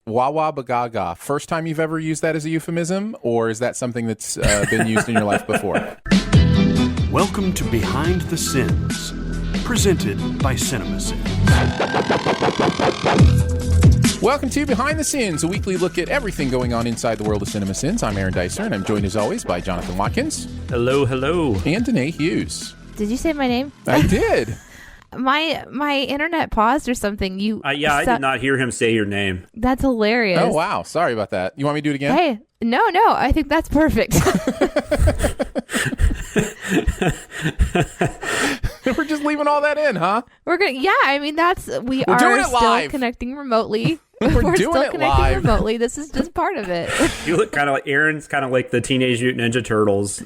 wawabagaga. First time you've ever used that as a euphemism, or is that something that's been used in your life before? Welcome to Behind the Sins, presented by CinemaSins. Welcome to Behind the Sins, a weekly look at everything going on inside the world of CinemaSins. I'm Aaron Dicer, and I'm joined as always by Jonathan Watkins. Hello, hello. And Danae Hughes. Did you say my name? I did. My internet paused or something. I did not hear him say your name. That's hilarious. Oh, wow. Sorry about that. You want me to do it again? Hey, no. I think that's perfect. We're just leaving all that in, huh? We're gonna. Yeah, I mean we are still live. connecting remotely. We're still doing it connecting live. remotely. This is just part of it. You look kind of like Aaron's kind of like the Teenage Mutant Ninja Turtles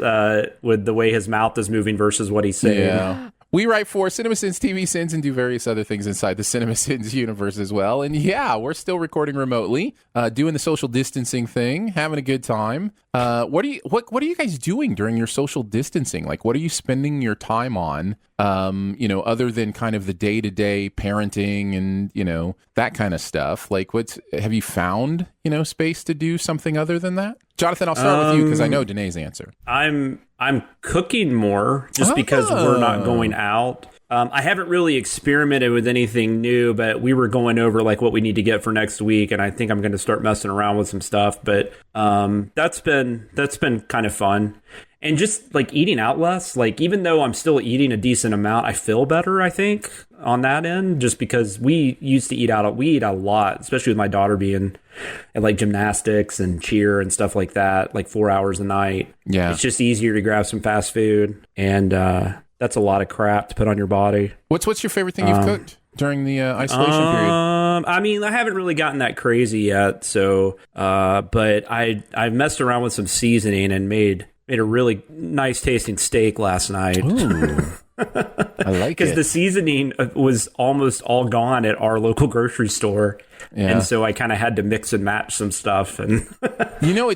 with the way his mouth is moving versus what he's saying. Yeah. We write for CinemaSins, TV Sins, and do various other things inside the CinemaSins universe as well. And yeah, we're still recording remotely, doing the social distancing thing, having a good time. What are you guys doing during your social distancing? Like, what are you spending your time on? Other than kind of the day-to-day parenting and, that kind of stuff. Like, have you found, space to do something other than that? Jonathan, I'll start with you because I know Danae's answer. I'm cooking more just because we're not going out. I haven't really experimented with anything new, but we were going over like what we need to get for next week, and I think I'm going to start messing around with some stuff. But that's been kind of fun. And just like eating out less, like even though I'm still eating a decent amount, I feel better, I think, on that end, just because we used to eat out. We eat out a lot, especially with my daughter being at like gymnastics and cheer and stuff like that, like 4 hours a night. Yeah. It's just easier to grab some fast food. And that's a lot of crap to put on your body. What's your favorite thing you've cooked during the isolation period? I mean, I haven't really gotten that crazy yet. So, but I messed around with some seasoning and made a really nice tasting steak last night. Ooh, I like it. Because the seasoning was almost all gone at our local grocery store. Yeah. And so I kind of had to mix and match some stuff and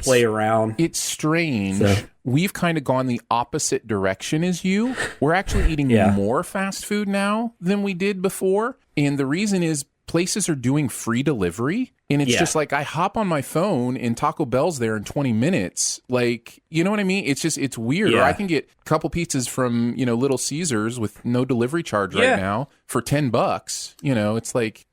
play around. It's strange. So. We've kind of gone the opposite direction as you. We're actually eating more fast food now than we did before. And the reason is places are doing free delivery. And it's just like I hop on my phone and Taco Bell's there in 20 minutes. Like, you know what I mean? It's weird. Yeah. Or I can get a couple pizzas from, Little Caesars with no delivery charge right now for $10. It's like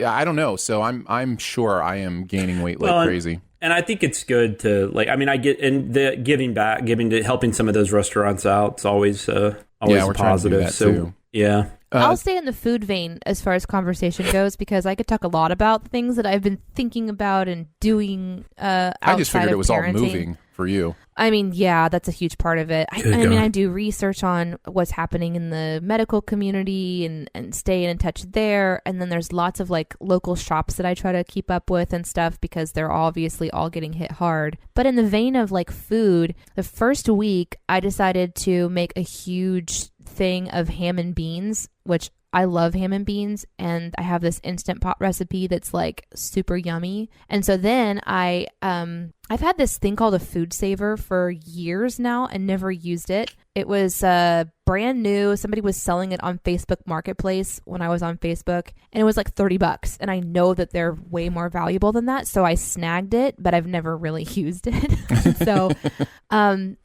I don't know. So I'm sure I am gaining weight like crazy. And I think it's good to I get in the giving to helping some of those restaurants out. It's always we're positive. Trying to do that too. Yeah. I'll stay in the food vein as far as conversation goes because I could talk a lot about things that I've been thinking about and doing outside of parenting. I just figured it was all moving for you. I mean, yeah, that's a huge part of it. I do research on what's happening in the medical community and staying in touch there. And then there's lots of like local shops that I try to keep up with and stuff because they're obviously all getting hit hard. But in the vein of like food, the first week I decided to make a huge thing of ham and beans, which I love ham and beans, and I have this Instant Pot recipe that's like super yummy. And so then I've had this thing called a food saver for years now and never used it. It was brand new. Somebody was selling it on Facebook Marketplace when I was on Facebook, and it was like $30. And I know that they're way more valuable than that, so I snagged it, but I've never really used it. So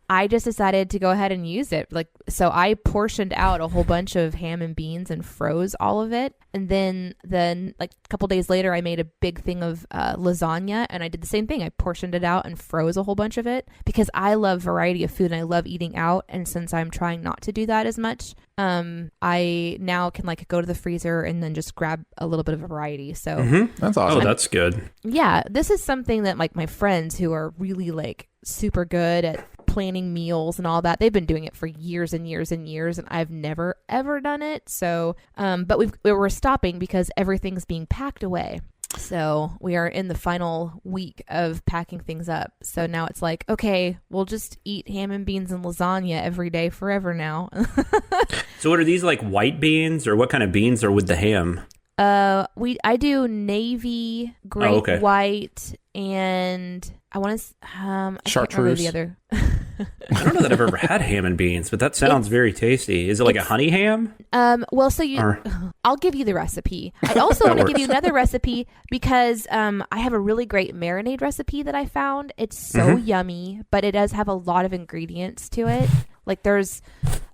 I just decided to go ahead and use it. So I portioned out a whole bunch of ham and beans and froze all of it. And then like a couple days later, I made a big thing of lasagna, and I did the same thing. I portioned it out and froze a whole bunch of it because I love variety of food and I love eating out. And since I'm trying not to do that as much, I now can like go to the freezer and then just grab a little bit of a variety. So That's awesome. Oh, that's good. Yeah, this is something that like my friends who are really like super good at planning meals and all that, they've been doing it for years and years and years, and I've never ever done it. So but we're stopping because everything's being packed away. So we are in the final week of packing things up. So now it's like, okay, we'll just eat ham and beans and lasagna every day forever now. So what are these, like white beans, or what kind of beans are with the ham? I do navy, great white, and I want to chartreuse. I can't remember the other. I don't know that I've ever had ham and beans, but that sounds very tasty. Is it like a honey ham? Well, so I'll give you the recipe. I also want to give you another recipe because I have a really great marinade recipe that I found. It's so yummy, but it does have a lot of ingredients to it. Like there's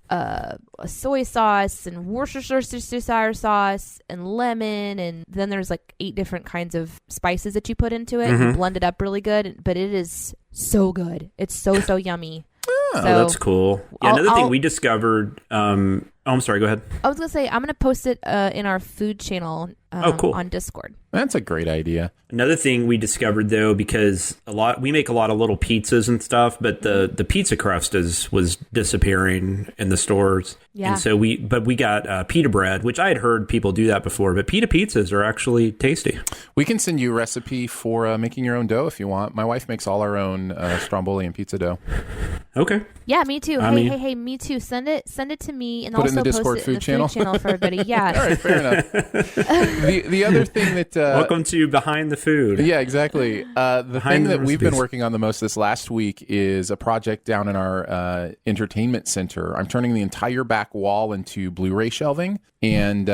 a soy sauce and Worcestershire sauce and lemon, and then there's like 8 different kinds of spices that you put into it. You blend it up really good, but it is so good. It's so yummy. Oh, that's cool. Yeah, another thing we discovered. I'm sorry. Go ahead. I was gonna say I'm gonna post it in our food channel. Cool. On Discord. That's a great idea. Another thing we discovered though, because we make a lot of little pizzas and stuff, but the pizza crust was disappearing in the stores. Yeah. And so we got pita bread, which I had heard people do that before, but pita pizzas are actually tasty. We can send you a recipe for making your own dough if you want. My wife makes all our own stromboli and pizza dough. Okay. Yeah, me too. Hey, me too. Send it to me, and put also it in the Discord post it in the channel. food channel for everybody. Yeah. All right, fair enough. The other thing that welcome to Behind the Food. Yeah, exactly. The thing that we've been working on the most this last week is a project down in our entertainment center. I'm turning the entire back wall into Blu-ray shelving, and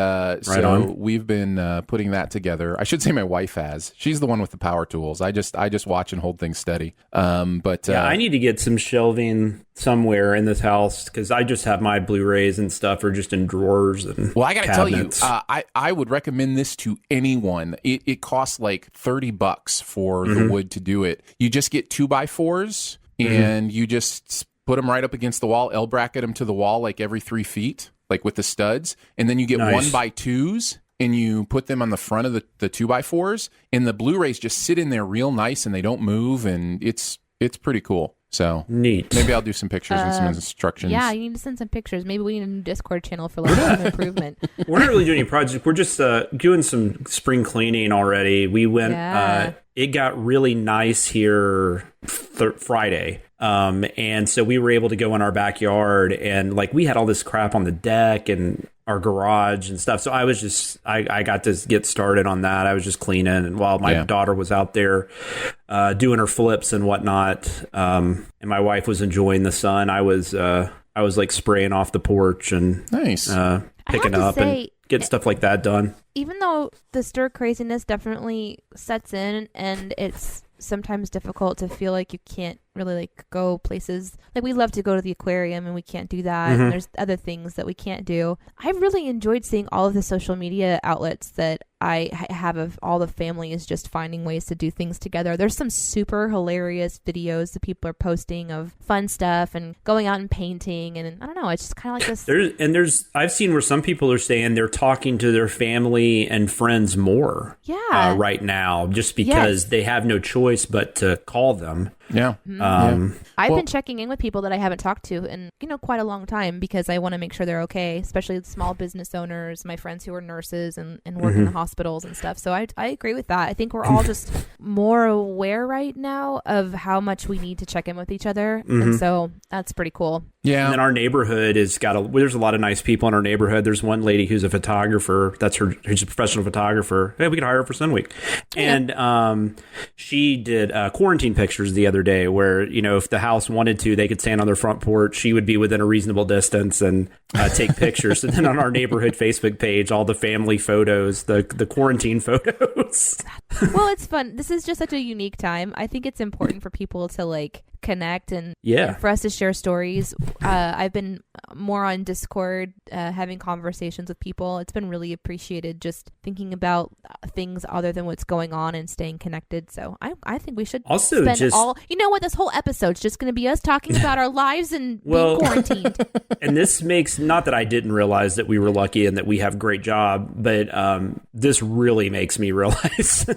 we've been putting that together. I should say my wife has. She's the one with the power tools. I just watch and hold things steady. But I need to get some shelving somewhere in this house because I just have my Blu-rays and stuff are just in drawers and well, I gotta cabinets. tell you, I would recommend this to anyone. It costs like $30 for the wood to do it. You just get 2x4s and you just put them right up against the wall, L bracket them to the wall like every 3 feet, like with the studs, and then you get 1x2s and you put them on the front of the 2x4s, and the Blu-rays just sit in there real nice and they don't move, and it's pretty cool. So neat. Maybe I'll do some pictures and some instructions. Yeah, you need to send some pictures. Maybe we need a new Discord channel for like home improvement. We're not really doing any projects. We're just doing some spring cleaning already. We went. It got really nice here Friday. And so we were able to go in our backyard, and like we had all this crap on the deck and our garage and stuff. So I was just, I got to get started on that. I was just cleaning, and while my daughter was out there doing her flips and whatnot, and my wife was enjoying the sun, I was like spraying off the porch and picking up and get stuff like that done. Even though the stir craziness definitely sets in, and it's sometimes difficult to feel like you can't really like go places. Like we love to go to the aquarium and we can't do that. And there's other things that we can't do. I really enjoyed seeing all of the social media outlets that I have of all the families just finding ways to do things together. There's some super hilarious videos that people are posting of fun stuff and going out and painting, and I don't know, it's just kind of like this. I've seen where some people are saying they're talking to their family and friends more right now, just because they have no choice but to call them. Yeah. I've been checking in with people that I haven't talked to in, quite a long time, because I want to make sure they're okay, especially small business owners, my friends who are nurses and work in the hospitals and stuff. So I agree with that. I think we're all just more aware right now of how much we need to check in with each other. And so that's pretty cool. Yeah. And then our neighborhood there's a lot of nice people in our neighborhood. There's one lady who's a photographer. Who's a professional photographer. Hey, we could hire her for Sun Week. And she did quarantine pictures the other day where, if the house wanted to, they could stand on their front porch. She would be within a reasonable distance and take pictures. And then on our neighborhood Facebook page, all the family photos, the quarantine photos. Well, it's fun. This is just such a unique time. I think it's important for people to connect and for us to share stories. I've been more on Discord having conversations with people. It's been really appreciated, just thinking about things other than what's going on and staying connected. So I think we should also spend this whole episode's just going to be us talking about our lives and being quarantined. And this makes, not that I didn't realize that we were lucky and that we have a great job, but this really makes me realize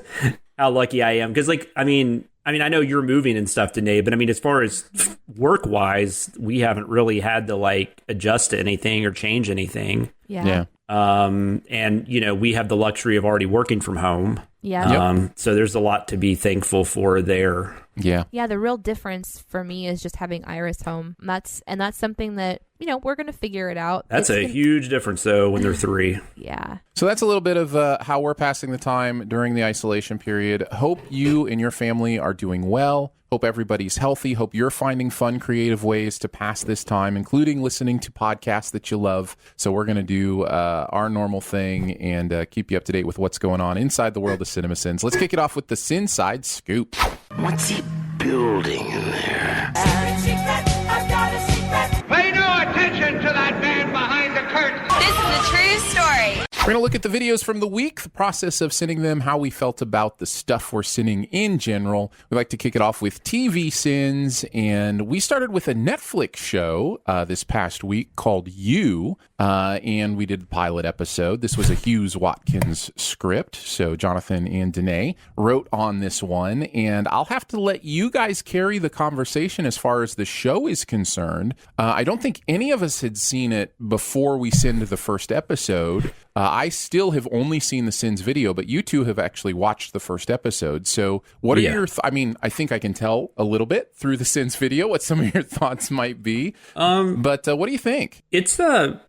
how lucky I am. Because I know you're moving and stuff, Danae, but as far as work-wise, we haven't really had to adjust to anything or change anything. Yeah. And we have the luxury of already working from home. Yeah. So there's a lot to be thankful for there. Yeah, the real difference for me is just having Iris home. That's something that, we're going to figure it out. That's a huge difference, though, when they're 3. Yeah. So that's a little bit of how we're passing the time during the isolation period. Hope you and your family are doing well. Hope everybody's healthy. Hope you're finding fun, creative ways to pass this time, including listening to podcasts that you love. So we're going to do our normal thing and keep you up to date with what's going on inside the world of CinemaSins. Let's kick it off with the SinSide Scoop. What's he building in there? I've got a secret. Pay no attention to that man behind the curtain. This is a true story. We're going to look at the videos from the week, the process of sending them, how we felt about the stuff we're sending in general. We like to kick it off with TV sins, and we started with a Netflix show this past week called You, and we did the pilot episode. This was a Hughes Watkins script, so Jonathan and Danae wrote on this one, and I'll have to let you guys carry the conversation as far as the show is concerned. I don't think any of us had seen it before we send the first episode. I still have only seen the Sins video, but you two have actually watched the first episode. So what are your I think I can tell a little bit through the Sins video what some of your thoughts might be. But what do you think? It's an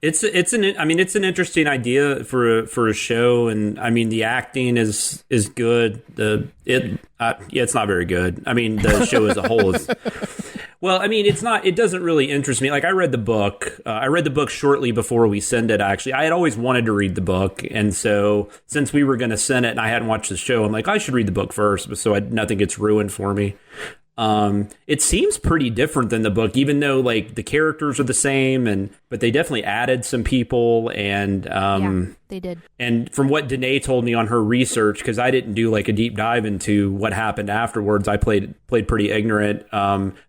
interesting idea for a show, and I mean the acting is good. It's not very good. I mean the show as a whole is. Well, I mean, it doesn't really interest me. Like, I read the book. I read the book shortly before we send it, actually. I had always wanted to read the book. And so since we were going to send it and I hadn't watched the show, I'm like, I should read the book first so nothing gets ruined for me. It seems pretty different than the book, even though like the characters are the same, but they definitely added some people, and yeah, they did. And from what Danae told me on her research, because I didn't do like a deep dive into what happened afterwards, I played pretty ignorant.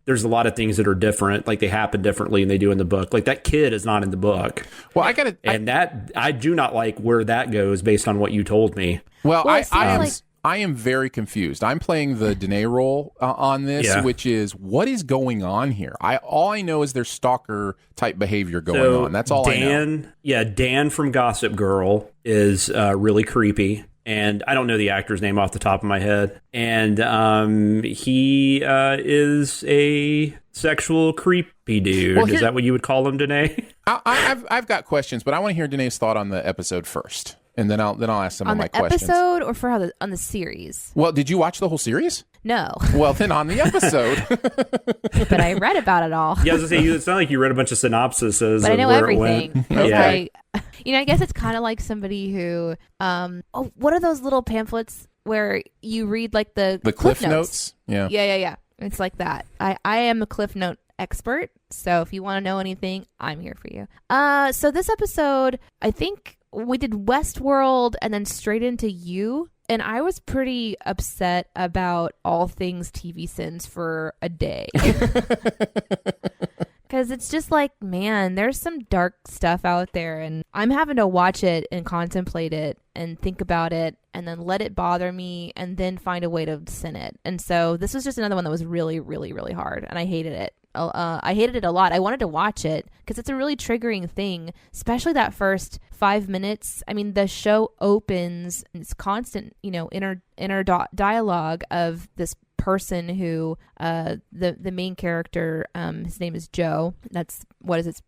There's a lot of things that are different, like they happen differently than they do in the book. Like that kid is not in the book. Well, I do not like where that goes based on what you told me. Well, I am very confused. I'm playing the Danae role on this, which is what is going on here? All I know is there's stalker type behavior going on. That's all I know. Yeah, Dan from Gossip Girl is really creepy. And I don't know the actor's name off the top of my head. And he is a sexual creepy dude. Well, is that what you would call him, Danae? I've got questions, but I want to hear Danae's thought on the episode first. And then I'll ask some of my questions. On the episode or on the series? Well, did you watch the whole series? No. Well, then on the episode. But I read about it all. Yeah, I was going to say, it's not like you read a bunch of synopsises. But I know everything. Okay. I guess it's kind of like somebody who, what are those little pamphlets where you read like the Cliff Notes? Yeah. Yeah. It's like that. I am a Cliff Note expert. So if you want to know anything, I'm here for you. So this episode, I think we did Westworld and then straight into You. And I was pretty upset about all things TV sins for a day. Because it's just like, man, there's some dark stuff out there. And I'm having to watch it and contemplate it and think about it and then let it bother me and then find a way to sin it. And so this was just another one that was really, really, really hard. And I hated it. I hated it a lot. I wanted to watch it because it's a really triggering thing, especially that first 5 minutes. I mean, the show opens and it's constant, inner dialogue of this person who the main character, his name is Joe. That's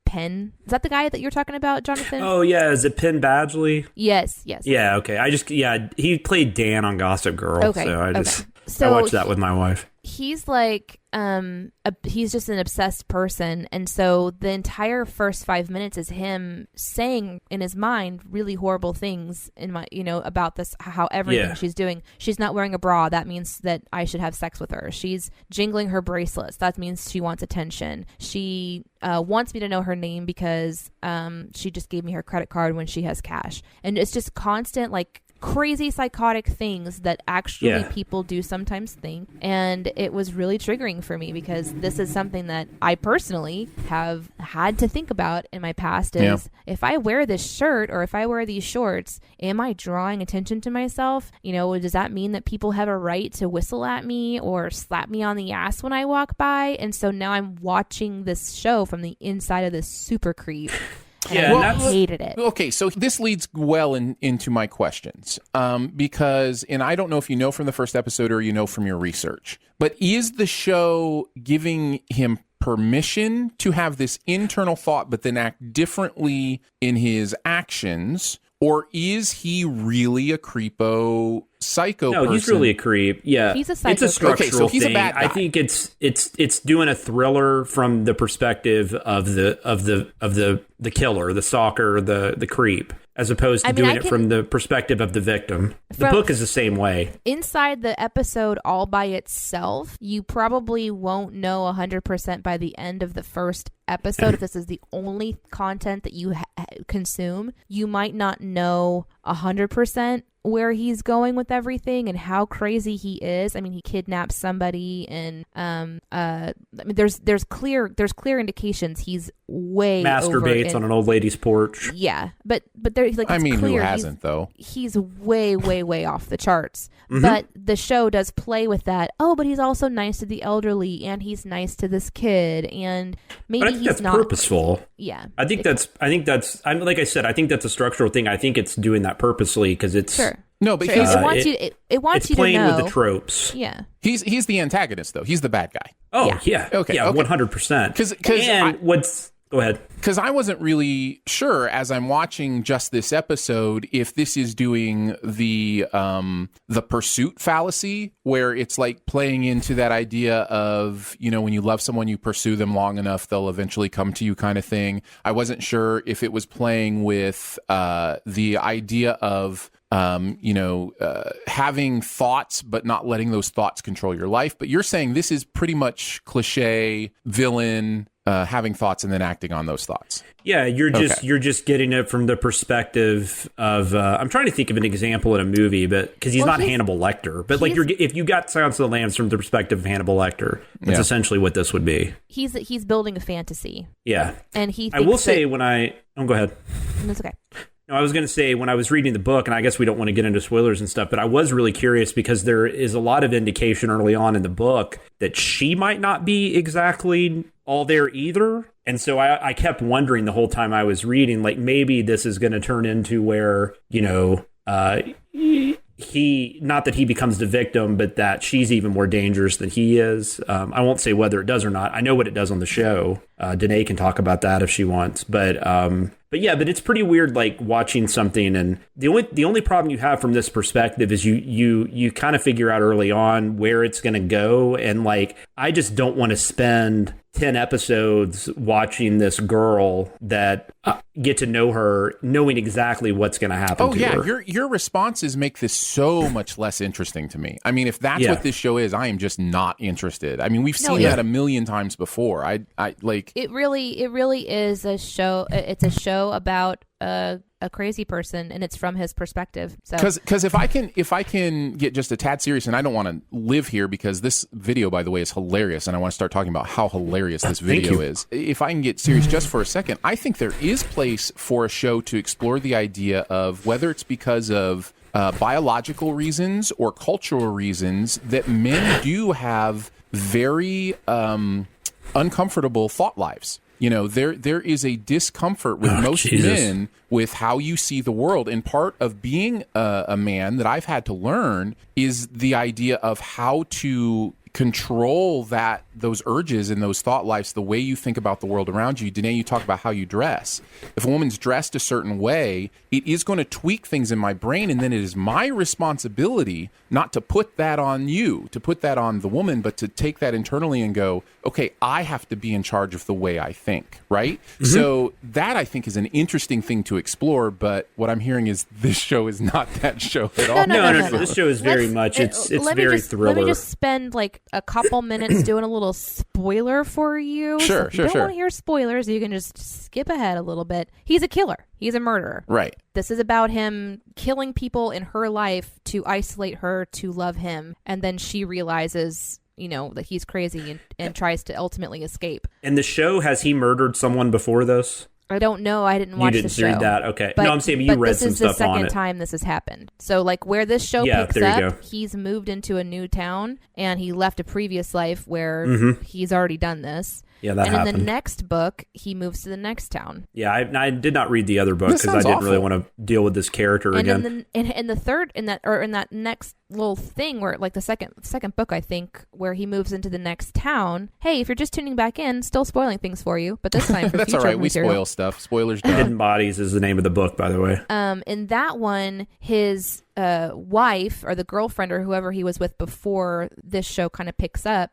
Penn. Is that the guy that you're talking about, Jonathan? Oh yeah, is it Penn Badgley? Yes. Yeah, okay. He played Dan on Gossip Girl. Okay. So I watched that with my wife. He's like he's just an obsessed person, and so the entire first 5 minutes is him saying in his mind really horrible things about this, how everything she's doing. She's not wearing a bra, that means that I should have sex with her. She's jingling her bracelets, that means she wants attention. She wants me to know her name because she just gave me her credit card when she has cash. And it's just constant like crazy psychotic things that actually people do sometimes think. And it was really triggering for me because this is something that I personally have had to think about in my past is if I wear this shirt or if I wear these shorts, am I drawing attention to myself? Does that mean that people have a right to whistle at me or slap me on the ass when I walk by? And so now I'm watching this show from the inside of this super creep. Yeah, I hated it. Okay, so this leads well into my questions. Because, and I don't know if you know from the first episode or you know from your research, but is the show giving him permission to have this internal thought but then act differently in his actions? Or is he really a creepo psycho person? No, he's really a creep. Yeah. He's a psycho. It's a structural okay, so he's thing. a bad guy. I think it's doing a thriller from the perspective of the killer, the stalker, the creep, as opposed to doing it from the perspective of the victim. The book is the same way. Inside the episode all by itself, you probably won't know 100% by the end of the first episode. If this is the only content that you consume, you might not know 100% where he's going with everything and how crazy he is. I mean, he kidnaps somebody, and I mean, there's clear indications he's way masturbates on an old lady's porch. Yeah, but there, like, I mean, clear who hasn't though? He's way off the charts. But the show does play with that. Oh, but he's also nice to the elderly, and he's nice to this kid, and maybe but I think he's that's not purposeful. Yeah, I think that's like I said, I think that's a structural thing. I think it's doing that purposely because it's sure. No, but Sure. It wants you. It wants you to know. It's playing with the tropes. Yeah. He's the antagonist though. He's the bad guy. Oh yeah. Okay. Yeah. 100%. Go ahead. Because I wasn't really sure as I'm watching just this episode if this is doing the pursuit fallacy, where it's like playing into that idea of, you know, when you love someone, you pursue them long enough, they'll eventually come to you kind of thing. I wasn't sure if it was playing with the idea of having thoughts, but not letting those thoughts control your life. But you're saying this is pretty much cliche villain, having thoughts and then acting on those thoughts. Yeah, you're just getting it from the perspective of. I'm trying to think of an example in a movie, but because he's not Hannibal Lecter, but like if you got Silence of the Lambs from the perspective of Hannibal Lecter, that's essentially what this would be. He's building a fantasy. Yeah, and he. I will say when I. Oh, go ahead. That's okay. No, I was going to say when I was reading the book, and I guess we don't want to get into spoilers and stuff, but I was really curious because there is a lot of indication early on in the book that she might not be exactly all there either. And so I kept wondering the whole time I was reading, like maybe this is going to turn into where, he, not that he becomes the victim, but that she's even more dangerous than he is. I won't say whether it does or not. I know what it does on the show. Danae can talk about that if she wants, but it's pretty weird, like watching something, and the only problem you have from this perspective is you kind of figure out early on where it's going to go, and like I just don't want to spend 10 episodes watching this girl that get to know her, knowing exactly what's going to happen to her. Your responses make this so much less interesting to me. I mean, if that's what this show is, I am just not interested. I mean, we've seen that a million times before. I like it really is a show. It's a show about a crazy person, and it's from his perspective. So because if I can get just a tad serious, and I don't want to live here because this video, by the way, is hilarious, and I want to start talking about how hilarious this video is. If I can get serious just for a second, I think there is place for a show to explore the idea of whether it's because of biological reasons or cultural reasons that men do have very uncomfortable thought lives. You know, there is a discomfort with most men with how you see the world. And part of being a man that I've had to learn is the idea of how to control those urges and those thought lives, the way you think about the world around you. Danae, you talk about how you dress. If a woman's dressed a certain way, it is going to tweak things in my brain, and then it is my responsibility not to put that on you, to put that on the woman, but to take that internally and go, okay, I have to be in charge of the way I think, right? Mm-hmm. So that, I think, is an interesting thing to explore, but what I'm hearing is this show is not that show at all. No. This show is very much, it's very thriller. Let me just spend like a couple minutes doing a little spoiler for you. Sure, if you don't want to hear spoilers, you can just skip ahead a little bit. He's a killer. He's a murderer. Right. This is about him killing people in her life to isolate her, to love him. And then she realizes, that he's crazy and tries to ultimately escape. In the show, has he murdered someone before this? I don't know. I didn't watch the show. You didn't read that? Okay. No, I'm saying you read some stuff on it. This is the second time this has happened. So, like, where this show picks up, he's moved into a new town, and he left a previous life where he's already done this. Yeah, that and happened. in the next book, he moves to the next town. Yeah, I did not read the other book because I didn't really want to deal with this character again. In the third, in that next little thing where, like the second book, I think, where he moves into the next town. Hey, if you're just tuning back in, still spoiling things for you, but this time for that's future all right. material. We spoil stuff. Spoilers done. Hidden Bodies is the name of the book, by the way. In that one, his wife or the girlfriend or whoever he was with before this show kind of picks up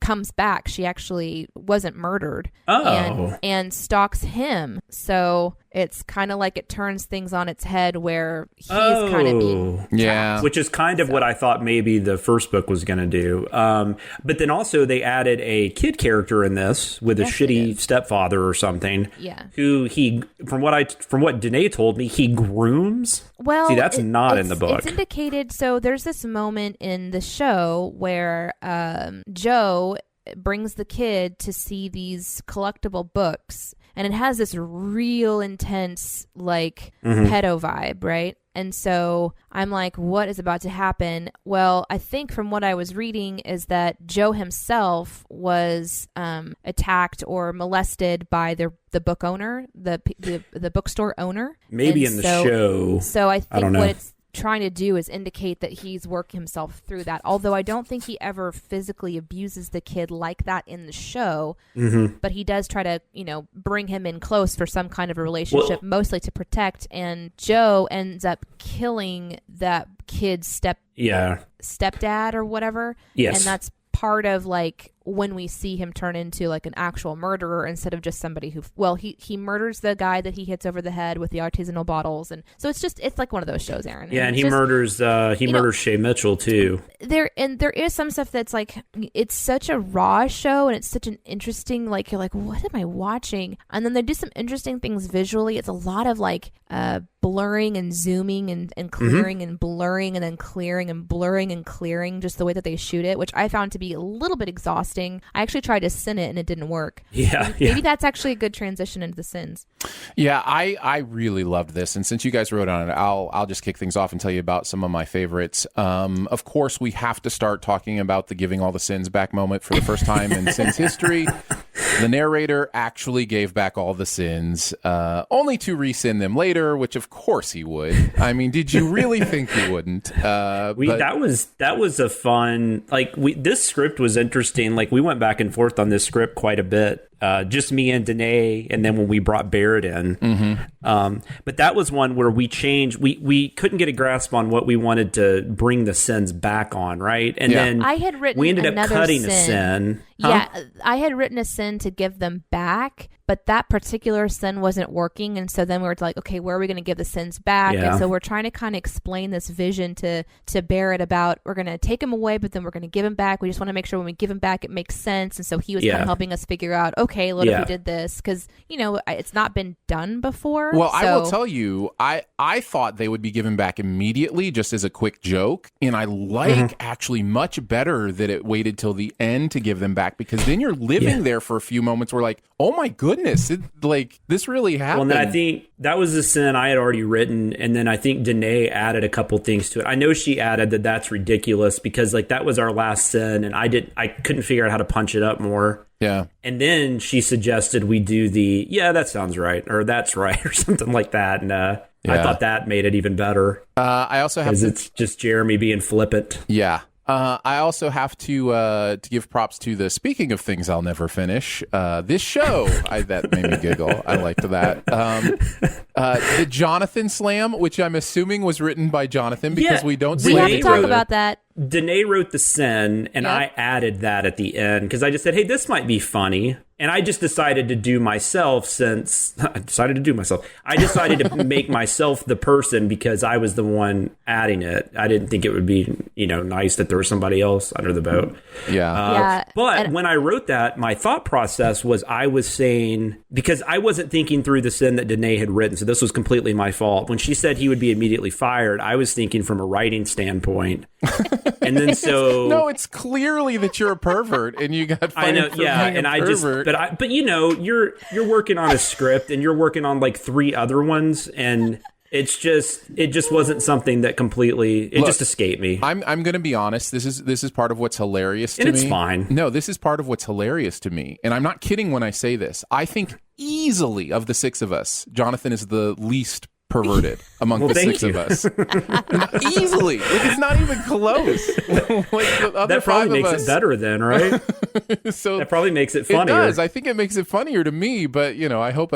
comes back. She actually wasn't murdered and stalks him. So it's kind of like it turns things on its head where he's kind of being trapped. Which is kind of what I thought maybe the first book was going to do. But then also they added a kid character in this with a shitty stepfather or something. Yeah. Who he, from what Danae told me, he grooms. Well, see, that's not in the book. It's indicated. So there's this moment in the show where Joe brings the kid to see these collectible books, and it has this real intense, like, pedo vibe, right? And so I'm like, what is about to happen? Well, I think from what I was reading is that Joe himself was attacked or molested by the book owner, the bookstore owner. Maybe and in the show. So I think don't know. what it's trying to do is indicate that he's worked himself through that. Although I don't think he ever physically abuses the kid like that in the show, but he does try to, bring him in close for some kind of a relationship, mostly to protect. And Joe ends up killing that kid's stepdad or whatever. Yes. And that's part of, like, when we see him turn into, like, an actual murderer instead of just somebody who, he murders the guy that he hits over the head with the artisanal bottles. And so it's like one of those shows, Aaron. Yeah, and he murders Shay Mitchell too. There is some stuff that's like, it's such a raw show and it's such an interesting, like, you're like, what am I watching? And then they do some interesting things visually. It's a lot of, like, blurring and zooming and clearing and blurring and then clearing and blurring and clearing, just the way that they shoot it, which I found to be a little bit exhausting. I actually tried to sin it and it didn't work. Maybe that's actually a good transition into the sins. Yeah, I really loved this, and since you guys wrote on it, I'll just kick things off and tell you about some of my favorites. Of course, we have to start talking about the giving all the sins back moment for the first time in Sins history. The narrator actually gave back all the sins, only to rescind them later, which of course he would. I mean, did you really think he wouldn't? That was a fun, this script was interesting. Like, we went back and forth on this script quite a bit. Just me and Danae, and then when we brought Barrett in. But that was one where we changed. We couldn't get a grasp on what we wanted to bring the sins back on, right? And then I had written we ended up cutting a sin. Yeah, I had written a sin to give them back, but that particular sin wasn't working. And so then we were like, okay, where are we going to give the sins back? Yeah. And so we're trying to kind of explain this vision to Barrett about, we're going to take him away, but then we're going to give him back. We just want to make sure when we give him back, it makes sense. And so he was kind of helping us figure out, okay, what if we did this? Because, it's not been done before. Well, I will tell you, I thought they would be given back immediately just as a quick joke. And I like actually much better that it waited till the end to give them back, because then you're living there for a few moments where, like, oh my goodness, this really happened. Well, then I think that was the sin I had already written, and then I think Danae added a couple things to it. I know she added that's ridiculous because, like, that was our last sin, and I couldn't figure out how to punch it up more. Yeah. And then she suggested we do that sounds right, or that's right, or something like that, and I thought that made it even better. I also have it's just Jeremy being flippant. Yeah. I also have to give props to the speaking of things I'll never finish. This show, that made me giggle. I liked that. The Jonathan slam, which I'm assuming was written by Jonathan because we don't we slam have to each talk other. about that. Danae wrote the sin, and I added that at the end because I just said, hey, this might be funny. And I just decided to do myself I decided to make myself the person because I was the one adding it. I didn't think it would be, nice that there was somebody else under the boat. But when I wrote that, my thought process was I was saying, because I wasn't thinking through the sin that Danae had written, so this was completely my fault. When she said he would be immediately fired, I was thinking from a writing standpoint. And then no, it's clearly that you're a pervert and you got fired. I know, for being a pervert. But you're working on a script and you're working on like 3 other ones, and it just wasn't something that completely just escaped me. I'm going to be honest. This is part of what's hilarious to me. And it's fine. No, this is part of what's hilarious to me. And I'm not kidding when I say this. I think easily of the six of us, Jonathan is the least perverted among the six of us. Easily. Like, it's not even close. Like, the other that probably makes us, it better then, right? So that probably makes it funnier. It does. I think it makes it funnier to me, but I hope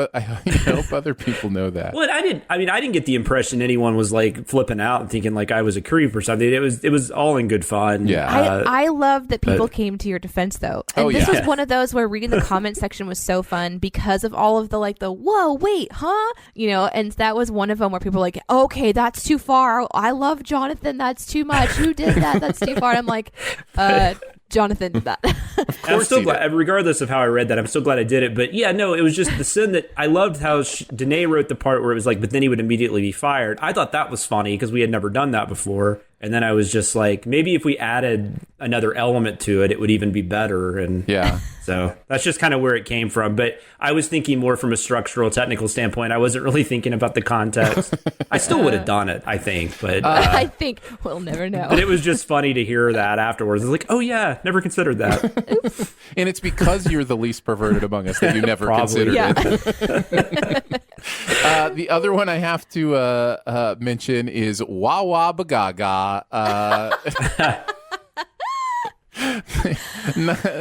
other people know that. Well, I didn't get the impression anyone was like flipping out and thinking like I was a creep or something. It was all in good fun. Yeah. I love that people came to your defense though. And this was one of those where reading the comment section was so fun because of all of the whoa, wait, huh? And that was one of them where people were like, okay, that's too far. I love Jonathan. That's too much. Who did that? That's too far. And I'm like, Jonathan did that. I'm still glad, regardless of how I read that, I'm still glad I did it. But yeah, no, it was just the sin that I loved how Danae wrote the part where it was like, but then he would immediately be fired. I thought that was funny because we had never done that before. And then I was just like, maybe if we added another element to it, it would even be better. And yeah. So that's just kind of where it came from. But I was thinking more from a structural, technical standpoint. I wasn't really thinking about the context. I still would have done it, I think. But I think we'll never know. But it was just funny to hear that afterwards. It's like, oh, yeah, never considered that. And it's because you're the least perverted among us that you never considered it. The other one I have to mention is wawabagaga.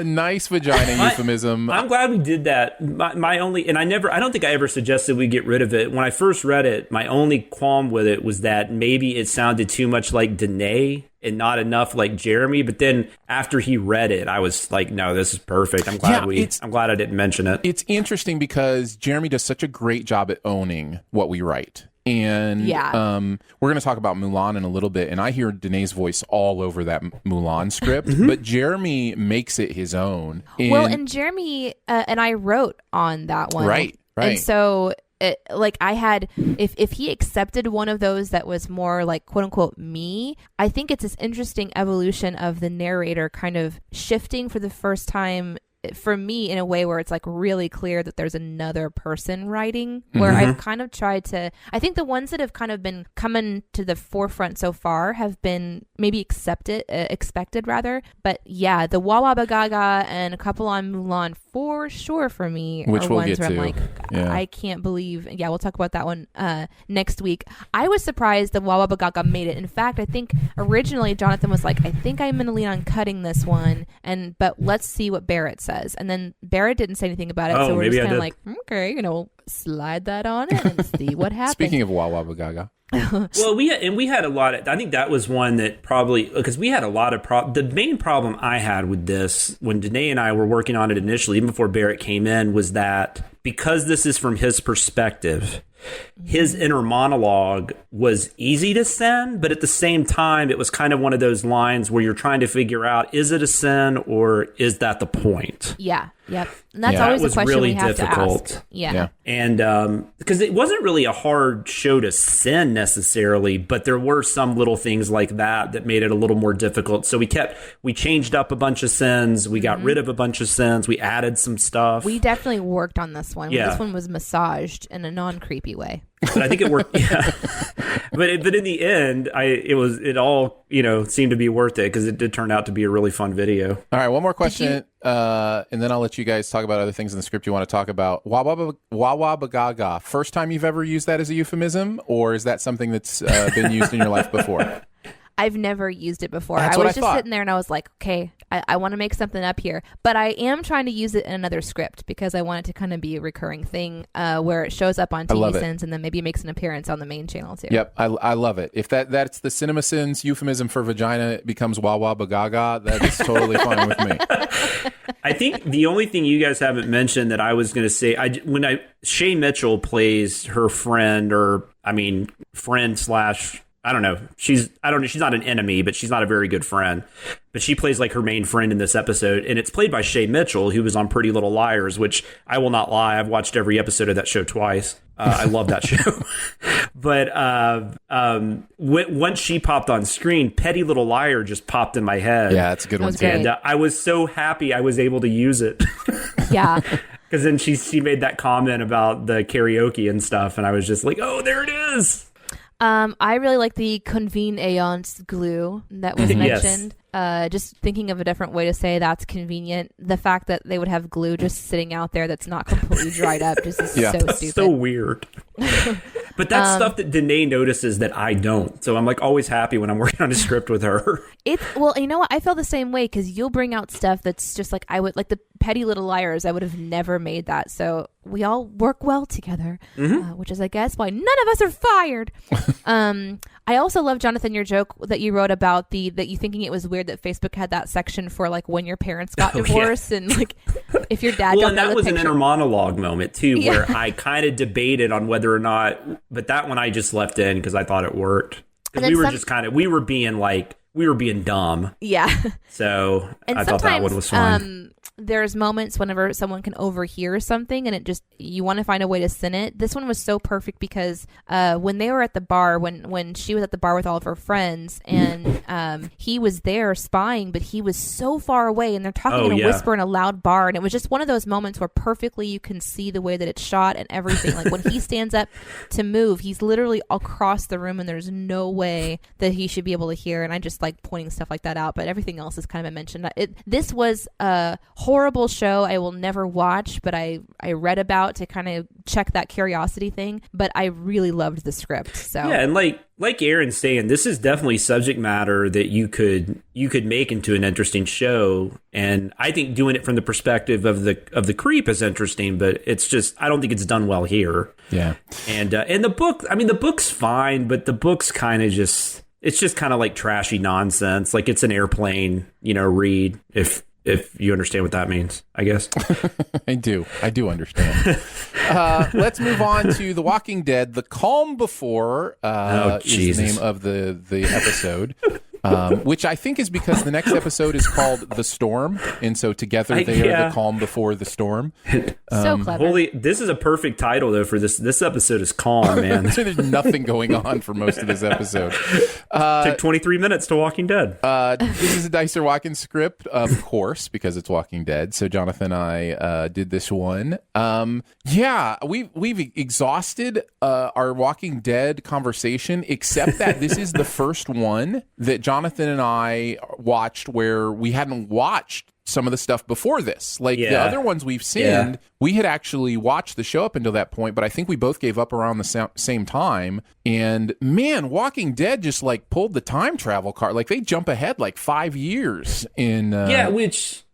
Nice vagina euphemism. I'm glad we did that. My only, and I don't think I ever suggested we get rid of it. When I first read it, my only qualm with it was that maybe it sounded too much like Danae and not enough like Jeremy. But then after he read it, I was like, no, this is perfect. I'm glad I didn't mention it. It's interesting because Jeremy does such a great job at owning what we write. And we're going to talk about Mulan in a little bit, and I hear Danae's voice all over that Mulan script, but Jeremy makes it his own. And Jeremy and I wrote on that one. Right. And so, I had, if he accepted one of those that was more like, quote unquote, me, I think it's this interesting evolution of the narrator kind of shifting for the first time for me in a way where it's like really clear that there's another person writing, where I've kind of tried to, I think the ones that have kind of been coming to the forefront so far have been maybe expected rather. But yeah, the wawabagaga and a couple on Mulan for sure for me which are we'll ones get where to. I'm like, I can't believe, we'll talk about that one next week. I was surprised that wawabagaga made it. In fact, I think originally Jonathan was like, I think I'm going to lean on cutting this one, but let's see what Barrett says. And then Barrett didn't say anything about it, so we're just kind of like, okay, we'll slide that on it and see what happens. Speaking of wawabagaga. Well, we had a lot of, I think that was one that probably, because we had a lot of the main problem I had with this when Danae and I were working on it initially, even before Barrett came in, was that because this is from his perspective, his inner monologue was easy to send, but at the same time, it was kind of one of those lines where you're trying to figure out, is it a sin or is that the point? Yeah. Yep. And that's always the question really we have difficult. to ask. Yeah. And because it wasn't really a hard show to send necessarily, but there were some little things like that made it a little more difficult. So we changed up a bunch of sins. We got rid of a bunch of sins. We added some stuff. We definitely worked on this one. Yeah. This one was massaged in a non-creepy way. But I think it worked. Yeah. But in the end, it all seemed to be worth it because it did turn out to be a really fun video. All right, one more question, and then I'll let you guys talk about other things in the script you want to talk about. Wawabagaga. First time you've ever used that as a euphemism, or is that something that's been used in your life before? I've never used it before. That's I what was I just thought. sitting there and I was like, okay, I want to make something up here. But I am trying to use it in another script because I want it to kind of be a recurring thing where it shows up on CinemaSins and then maybe makes an appearance on the main channel too. Yep, I love it. If that's the CinemaSins euphemism for vagina, it becomes wawabagaga, that's totally fine with me. I think the only thing you guys haven't mentioned that I was going to say, Shay Mitchell plays her friend / I don't know. She's not an enemy, but she's not a very good friend. But she plays like her main friend in this episode, and it's played by Shay Mitchell, who was on Pretty Little Liars, which I will not lie, I've watched every episode of that show twice. I love that show. But once she popped on screen, Petty Little Liar just popped in my head. Yeah, that's a good one too. And I was so happy I was able to use it. Yeah. Because then she made that comment about the karaoke and stuff, and I was just like, oh, there it is. I really like the convenience glue that was mentioned. Just thinking of a different way to say that's convenient. The fact that they would have glue just sitting out there that's not completely dried up just is so stupid. So weird. But that's stuff that Danae notices that I don't. So I'm like always happy when I'm working on a script with her. Well, you know what? I feel the same way because you'll bring out stuff that's just like I would like the Petty Little Liars. I would have never made that. So we all work well together, which is, I guess, why none of us are fired. I also love, Jonathan, your joke that you wrote about that you thinking it was weird that Facebook had that section for like when your parents got divorced and like if your dad. Well, and that was an inner monologue moment too, where I kind of debated on whether or not, but that one I just left in because I thought it worked. Because we were just we were being dumb. Yeah. So I thought that one was fun. There's moments whenever someone can overhear something and it just, you want to find a way to sin it. This one was so perfect because when they were at the bar, when she was at the bar with all of her friends and he was there spying, but he was so far away and they're talking in a whisper in a loud bar. And it was just one of those moments where perfectly you can see the way that it's shot and everything. Like when he stands up to move, he's literally across the room and there's no way that he should be able to hear. And I just like pointing stuff like that out, but everything else is kind of mentioned. This was a horrible show I will never watch, but I read about to kind of check that curiosity thing, but I really loved the script. So yeah, and like Aaron's saying, this is definitely subject matter that you could make into an interesting show, and I think doing it from the perspective of the creep is interesting, but it's just I don't think it's done well here. Yeah, and the book, I mean, the book's fine, but the book's kind of just it's just kind of like trashy nonsense, like it's an airplane, read if you understand what that means, I guess. I do understand. Let's move on to The Walking Dead. The Calm Before is the name of the episode, which I think is because the next episode is called The Storm, and so together they are the calm before the storm. So clever. This is a perfect title, though, for this. This episode is calm, man. There's nothing going on for most of this episode. Took 23 minutes to Walking Dead. This is a Dicer Walking script, of course, because it's Walking Dead. So Jonathan and I did this one. We've exhausted our Walking Dead conversation, except that this is the first one that Jonathan and I watched where we hadn't watched some of the stuff before this. Like the other ones we've seen, we had actually watched the show up until that point, but I think we both gave up around the same time. And man, Walking Dead just like pulled the time travel card. Like they jump ahead like 5 years in... that's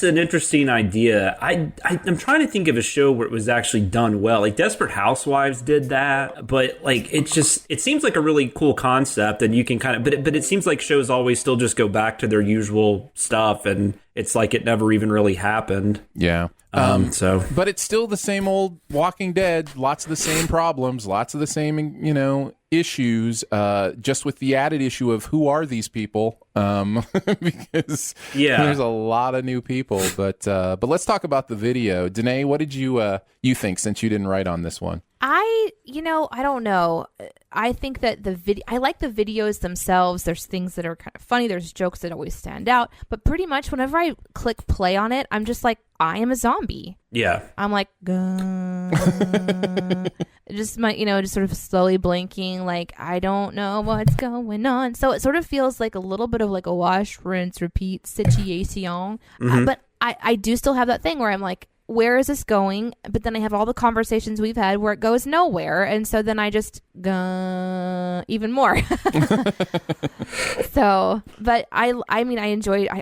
an interesting idea. I'm trying to think of a show where it was actually done well. Like Desperate Housewives did that, but like it seems like a really cool concept, and you can kind of, but it seems like shows always still just go back to their usual stuff, and it's like it never even really happened. Yeah. But it's still the same old Walking Dead. Lots of the same problems. Lots of the same, issues. Just with the added issue of who are these people? Because there's a lot of new people. But let's talk about the video. Danae, what did you think since you didn't write on this one? I don't know. I think that I like the videos themselves. There's things that are kind of funny. There's jokes that always stand out. But pretty much whenever I click play on it, I'm just like, I am a zombie. Yeah. I'm like, just just sort of slowly blinking. Like, I don't know what's going on. So it sort of feels like a little bit of like a wash, rinse, repeat situation. But I do still have that thing where I'm like, where is this going? But then I have all the conversations we've had where it goes nowhere. And so then I just even more. So, but I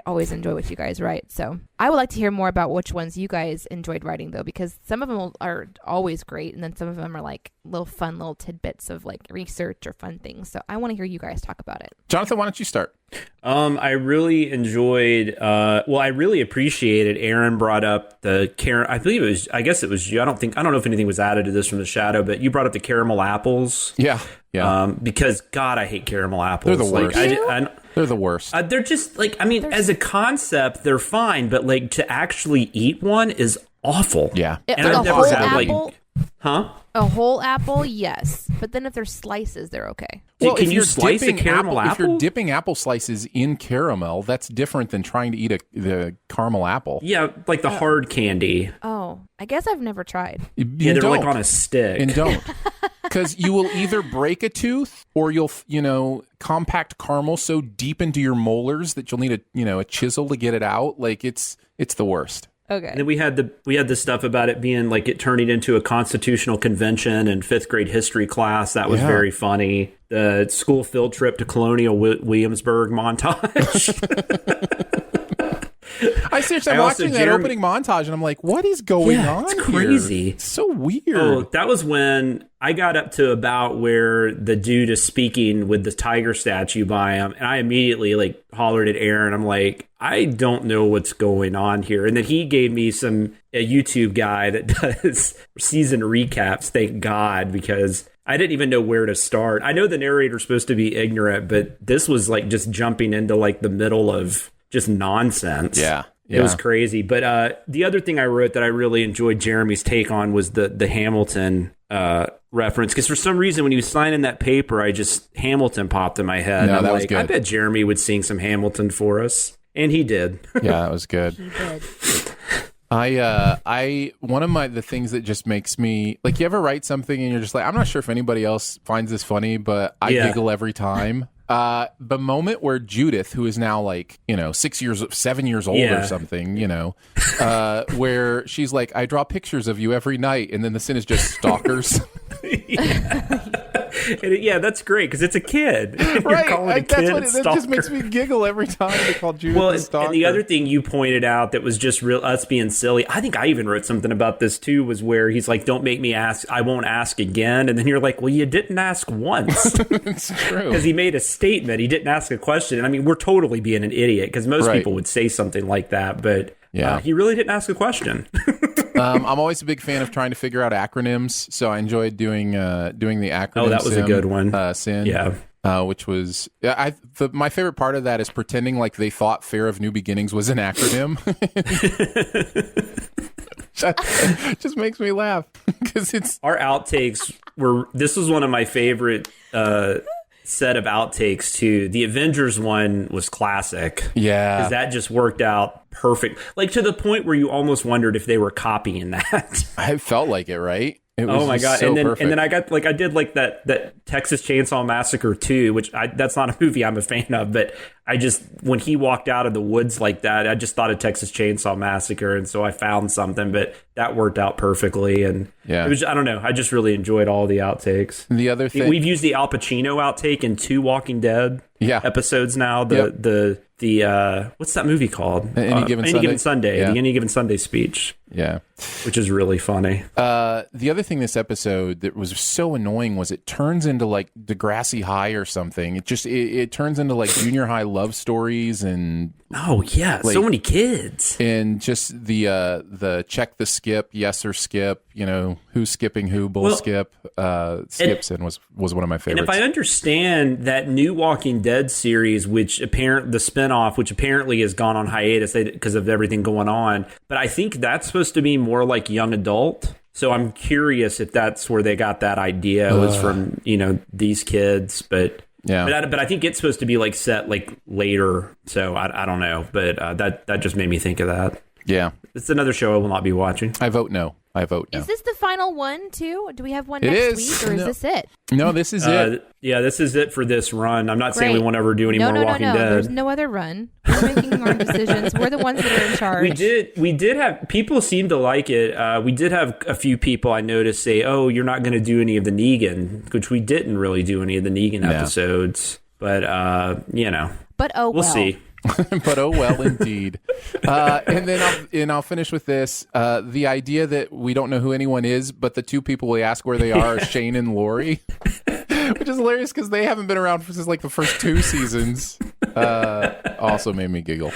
always enjoy what you guys write. So I would like to hear more about which ones you guys enjoyed writing, though, because some of them are always great. And then some of them are like little tidbits of like research or fun things. So I want to hear you guys talk about it. Jonathan, why don't you start? I really enjoyed, I really appreciated Aaron brought up the I guess it was you. I don't know if anything was added to this from the shadow, but you brought up the caramel apples. Yeah. Because God, I hate caramel apples. They're the worst. They're the worst. They're just like, as a concept, they're fine, but like to actually eat one is awful. Yeah. And I've never had A whole apple, yes. But then if they're slices, they're okay. Well, can you slice a caramel apple? If you're dipping apple slices in caramel, that's different than trying to eat the caramel apple. Yeah, like the hard candy. Oh, I guess I've never tried. They're like on a stick. And don't. Because you will either break a tooth or you'll, compact caramel so deep into your molars that you'll need a chisel to get it out. Like it's the worst. Okay. And then we had the stuff about it being like it turning into a constitutional convention in 5th grade history class. That was very funny. The school field trip to Colonial Williamsburg montage. I'm watching that opening montage and I'm like, what is going on? It's crazy. Here? It's so weird. Oh, that was when I got up to about where the dude is speaking with the tiger statue by him, and I immediately hollered at Aaron. I'm like, I don't know what's going on here. And then he gave me a YouTube guy that does season recaps, thank God, because I didn't even know where to start. I know the narrator's supposed to be ignorant, but this was just jumping into the middle of just nonsense. Yeah. It was crazy. But the other thing I wrote that I really enjoyed Jeremy's take on was the Hamilton reference. Because for some reason, when he was signing that paper, Hamilton popped in my head. No, and that was good. I bet Jeremy would sing some Hamilton for us. And he did. Yeah, that was good. He did. One of the things that just makes me, you ever write something and you're just like, I'm not sure if anybody else finds this funny, but I giggle every time. The moment where Judith, who is now 7 years old or something, where she's like, I draw pictures of you every night, and then the sin is just stalkers. And that's great because it's a kid. Right. That just makes me giggle every time they call Judith a stalker. And the other thing you pointed out that was just us being silly, I think I even wrote something about this too, was where he's like, don't make me ask, I won't ask again. And then you're like, well, you didn't ask once. It's true. Because he made a statement. He didn't ask a question. And I mean, we're totally being an idiot because most people would say something like that. But he really didn't ask a question. I'm always a big fan of trying to figure out acronyms, so I enjoyed doing the acronym. Oh, that was a good one. Sin, which was my favorite part of that is pretending like they thought Fair of New Beginnings was an acronym. Just makes me laugh because it's our outtakes were. This was one of my favorite set of outtakes too. The Avengers one was classic. Yeah, because that just worked out perfect, to the point where you almost wondered if they were copying that. I felt like it, right? It was my god! So and then I got I did that Texas Chainsaw Massacre 2, which that's not a movie I'm a fan of, but when he walked out of the woods like that, I just thought of Texas Chainsaw Massacre, and so I found something, but that worked out perfectly, and it was, I don't know, I just really enjoyed all the outtakes. The other thing, we've used the Al Pacino outtake in 2 Walking Dead episodes now. The what's that movie called? Any Given Sunday. The Any Given Sunday speech. Yeah, which is really funny. The other thing this episode that was so annoying was it turns into Degrassi High or something. It turns into junior high love stories and so many kids and just the check the skip, yes or skip. Who's skipping who? Skip. Skipson was one of my favorites. And if I understand that new Walking Dead series, the spinoff, which apparently has gone on hiatus because of everything going on, but I think that's supposed to be more like young adult. So I'm curious if that's where they got that idea was from, these kids, but. Yeah, but I think it's supposed to be set later, so I don't know, but that just made me think of that. Yeah, it's another show I will not be watching. I vote no. Is this the final one too? Do we have one next week, or is this it? No, this is it. Yeah, this is it for this run. I'm not saying we won't ever do any more Walking Dead. There's no other run. We're making our decisions. We're the ones that are in charge. We did have people seem to like it. We did have a few people I noticed say, "Oh, you're not going to do any of the Negan," which we didn't really do any of the Negan episodes. But But we'll see. But oh well, indeed. And then I'll finish with this: the idea that we don't know who anyone is, but the 2 people we ask where they are Shane and Lori, which is hilarious because they haven't been around since the first 2 seasons. Also made me giggle.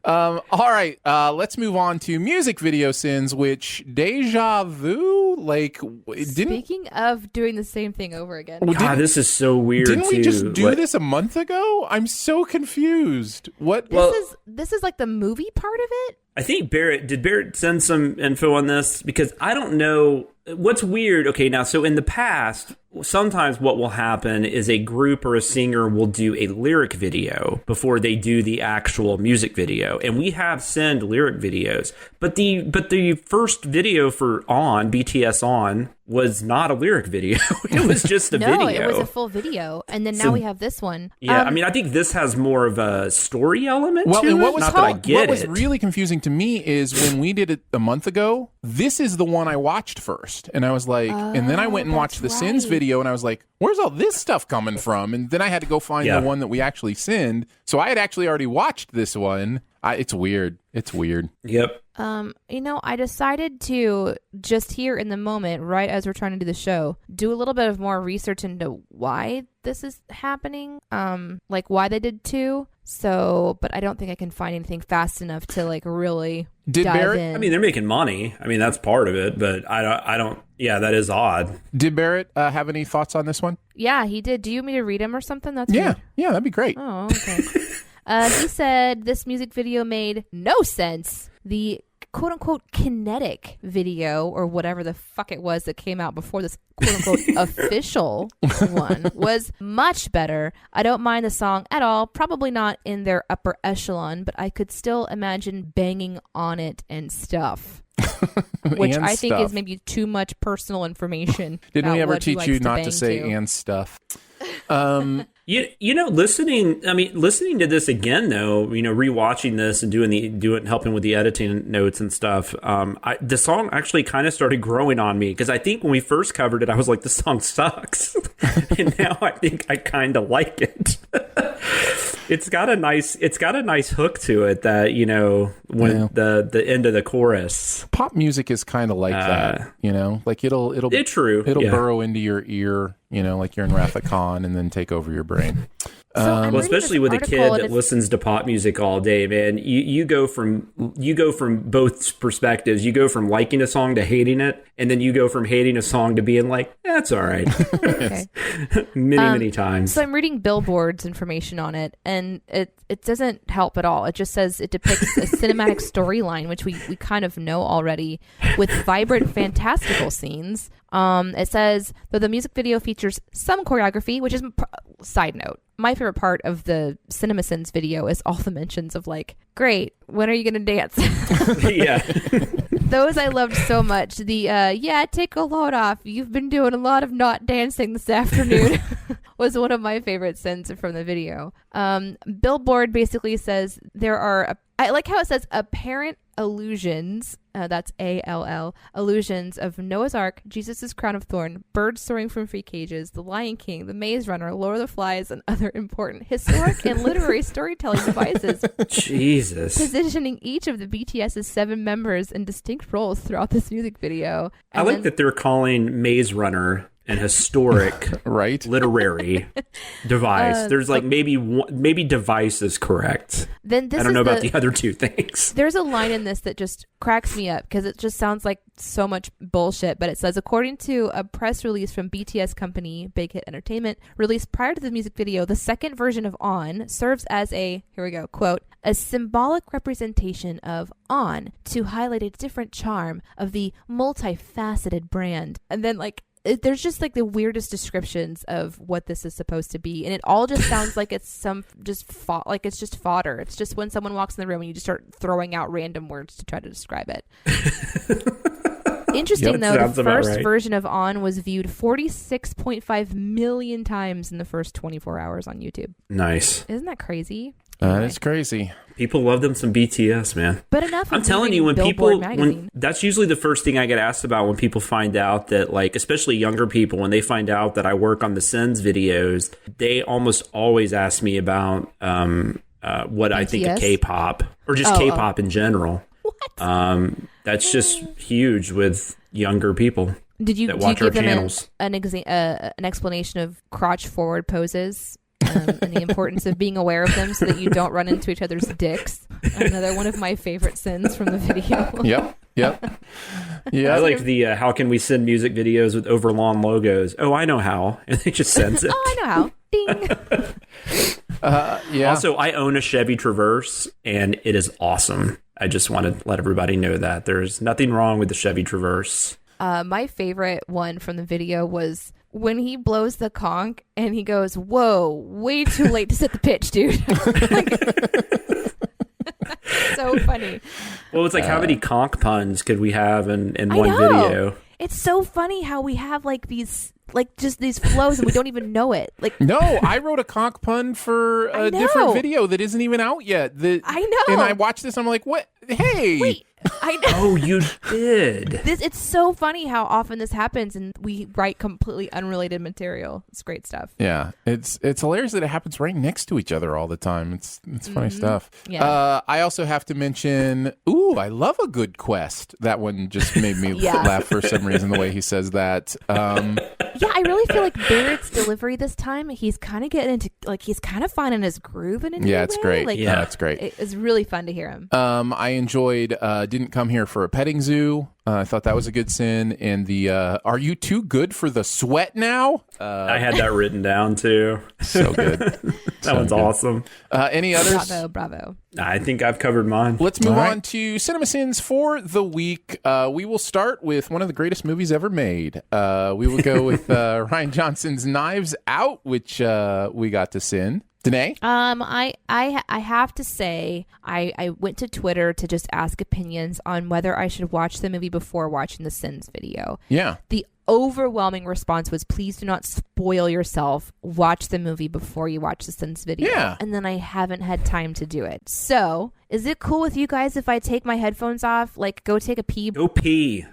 All right, let's move on to music video sins, which deja vu. Speaking of doing the same thing over again. God, this is so weird. Didn't we just do this a month ago? I'm so confused. What? This is the movie part of it. I think did Barrett send some info on this? Because I don't know what's weird, okay, now, so in the past, sometimes what will happen is a group or a singer will do a lyric video before they do the actual music video. And we have send lyric videos. But the first video for BTS On, was not a lyric video. It was just a video. No, it was a full video. And then now we have this one. Yeah, I mean, I think this has more of a story element to and it. Not that I get what was really confusing to me is when we did it a month ago, this is the one I watched first. And I was like, and then I went and watched the Sins video and I was like, where's all this stuff coming from? And then I had to go find the one that we actually sinned. So I had actually already watched this one. It's weird. It's weird. Yep. I decided to just here in the moment, right as we're trying to do the show, do a little bit of more research into why this is happening, like why they did 2. So, but I don't think I can find anything fast enough to like really dive in. I mean, they're making money. I mean, that's part of it, but I don't. Yeah, that is odd. Did Barrett have any thoughts on this one? Yeah, he did. Do you want me to read him or something? That's yeah, weird. yeah, that'd be great. Oh, okay. He said this music video made no sense. The quote-unquote kinetic video, or whatever the fuck it was that came out before this quote-unquote official one, was much better. I don't mind the song at all. Probably not in their upper echelon, but I could still imagine banging on it and stuff. Which I think is maybe too much personal information. Didn't we ever teach you not to say and stuff? Listening to this again, though, rewatching this and helping with the editing notes and stuff, the song actually kind of started growing on me, because I think when we first covered it, I was like, this song sucks. And now I think I kind of like it. It's got a nice hook to it that, when the end of the chorus. Pop music is kind of like that, like it'll burrow into your ear, like you're in Wrath of Khan, and then take over your brain. Especially with a kid that listens to pop music all day, man. You go from both perspectives. You go from liking a song to hating it, and then you go from hating a song to being like, that's all right. Okay. many times. So I'm reading Billboard's information on it, and it doesn't help at all. It just says it depicts a cinematic storyline, which we kind of know already, with vibrant, fantastical scenes. It says, though the music video features some choreography, which is, side note, my favorite part of the CinemaSins video is all the mentions of like, great, when are you going to dance? Yeah. Those I loved so much. The, take a load off. You've been doing a lot of not dancing this afternoon was one of my favorite sins from the video. Billboard basically says there are, I like how it says apparent allusions, that's ALL, allusions of Noah's Ark, Jesus' Crown of Thorn, birds soaring from free cages, The Lion King, The Maze Runner, Lord of the Flies, and other important historic and literary storytelling devices. Jesus. Positioning each of the BTS's 7 members in distinct roles throughout this music video. I like that they're calling Maze Runner an historic right literary device. There's like maybe device is correct. Then I don't know about the other 2 things. There's a line in this that just cracks me up because it just sounds like so much bullshit, but it says, according to a press release from BTS company Big Hit Entertainment released prior to the music video, the second version of On serves as a, here we go, quote, a symbolic representation of On to highlight a different charm of the multifaceted brand. And then there's just like the weirdest descriptions of what this is supposed to be, and it all just sounds like it's it's just fodder. It's just when someone walks in the room and you just start throwing out random words to try to describe it. Interesting though, the first version of On was viewed 46.5 million times in the first 24 hours on YouTube. Nice. Isn't that crazy? That is crazy. People love them some BTS, man. But enough. I'm telling you, when that's usually the first thing I get asked about when people find out that, like, especially younger people, when they find out that I work on the Sins videos, they almost always ask me about what BTS? I think of K-pop or just K-pop in general. What? That's just huge with younger people. Did you watch give our them channels? an explanation of crotch forward poses? And the importance of being aware of them so that you don't run into each other's dicks. Another one of my favorite sins from the video. Yep. Yeah, I like the how can we send music videos with overlong logos? Oh, I know how. And it just sends it. Oh, I know how. Ding. Yeah. Also, I own a Chevy Traverse, and it is awesome. I just want to let everybody know that there's nothing wrong with the Chevy Traverse. My favorite one from the video was when he blows the conch and he goes, "Whoa, way too late to set the pitch, dude." So funny. Well, it's like how many conch puns could we have in one video? It's so funny how we have like these, like just these flows and we don't even know it. Like, no, I wrote a conch pun for a different video that isn't even out yet. I know. And I watched this and I'm like, what? Hey. Wait. I know. Oh, you did. It's so funny how often this happens, and we write completely unrelated material. It's great stuff. Yeah, it's hilarious that it happens right next to each other all the time. It's funny stuff. Yeah. I also have to mention, I love a good quest. That one just made me laugh for some reason, the way he says that. Yeah, I really feel like Barrett's delivery this time, he's kind of getting into, like, he's kind of finding his groove in it. Yeah, it's great. Like, yeah, it's great. It was really fun to hear him. I enjoyed Didn't Come Here for a Petting Zoo. I thought that was a good sin. And the Are You Too Good for the Sweat Now? I had that written down too. So good. That one's awesome. Any others? Bravo. I think I've covered mine. Let's move on to CinemaSins for the week. We will start with one of the greatest movies ever made. We will go with Rian Johnson's Knives Out, which we got to sin. Danae? I have to say, I went to Twitter to just ask opinions on whether I should watch the movie before watching the Sins video. Yeah. The overwhelming response was, please do not spoil yourself. Watch the movie before you watch the Sins video. Yeah. And then I haven't had time to do it. So, is it cool with you guys if I take my headphones off, like go take a pee? Go pee.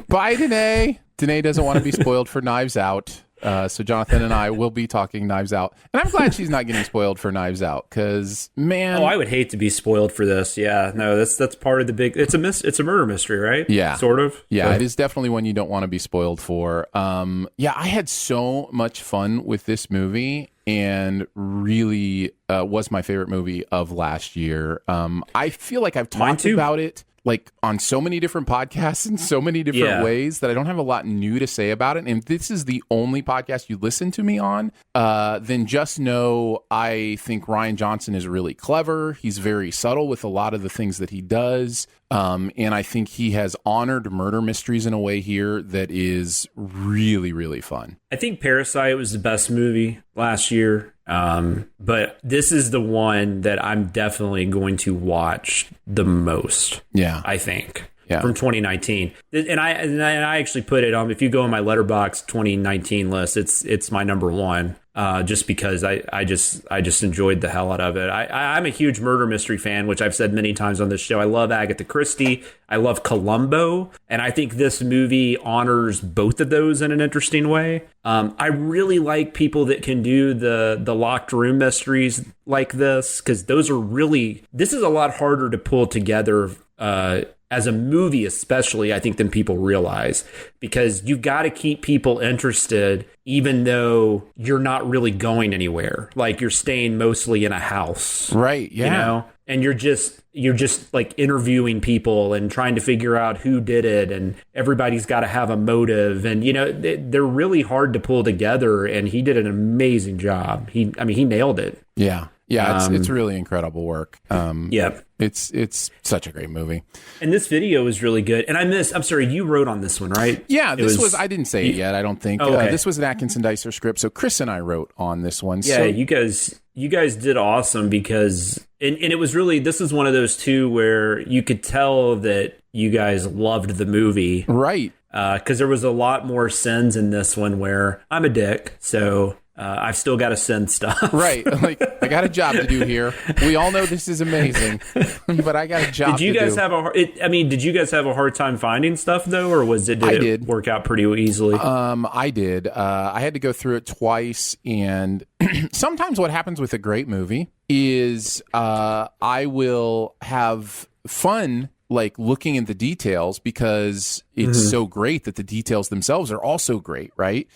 Bye, Danae. Danae doesn't want to be spoiled for Knives Out. So Jonathan and I will be talking Knives Out. And I'm glad she's not getting spoiled for Knives Out, because, man... Oh, I would hate to be spoiled for this. Yeah, no, that's part of the big... It's a murder mystery, right? Yeah. Sort of? Yeah, it is definitely one you don't want to be spoiled for. Yeah, I had so much fun with this movie, and really was my favorite movie of last year. I feel like I've talked about it like on so many different podcasts in so many different ways that I don't have a lot new to say about it. And if this is the only podcast you listen to me on, then just know I think Rian Johnson is really clever. He's very subtle with a lot of the things that he does. And I think he has honored murder mysteries in a way here that is really, really fun. I think Parasite was the best movie last year. But this is the one that I'm definitely going to watch the most. Yeah, I think. Yeah. From 2019, and I actually put it on. If you go on my Letterboxd 2019 list, it's my number one. Just because I just enjoyed the hell out of it. I'm a huge murder mystery fan, which I've said many times on this show. I love Agatha Christie. I love Columbo. And I think this movie honors both of those in an interesting way. I really like people that can do the locked room mysteries like this, because this is a lot harder to pull together as a movie, especially, I think, than people realize, because you've got to keep people interested, even though you're not really going anywhere. Like, you're staying mostly in a house. Right. Yeah. You know? And you're just like interviewing people and trying to figure out who did it. And everybody's got to have a motive. And, you know, they're really hard to pull together. And he did an amazing job. He nailed it. Yeah. Yeah, it's really incredible work. Yeah. It's such a great movie. And this video is really good. And I'm sorry, you wrote on this one, right? Yeah, this was I didn't say it yet, I don't think. Oh, okay. This was an Atkinson Dicer script, so Chris and I wrote on this one. Yeah, so, you guys did awesome, because and it was really, this is one of those two where you could tell that you guys loved the movie. Right. Because there was a lot more sins in this one where I'm a dick, so I've still got to send stuff. Right. Like, I got a job to do here. We all know this is amazing, but I got a job to do. Did you guys have a hard time finding stuff, though, or did it work out pretty easily? I did. I had to go through it twice, and sometimes what happens with a great movie is I will have fun like looking at the details, because it's so great that the details themselves are also great, right?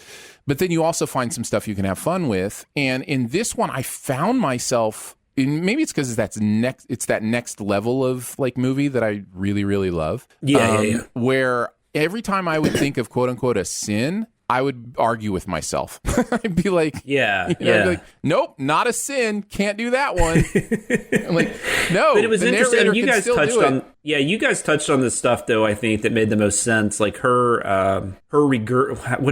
But then you also find some stuff you can have fun with. And in this one, I found myself, maybe it's because it's that next level of like movie that I really, really love. Yeah. Where every time I would think of quote unquote a sin, I would argue with myself. I'd be like, I'd be like, nope, not a sin. Can't do that one. I'm like, no. But it was interesting. You guys touched on, you guys touched on the stuff though. I think that made the most sense. Like her what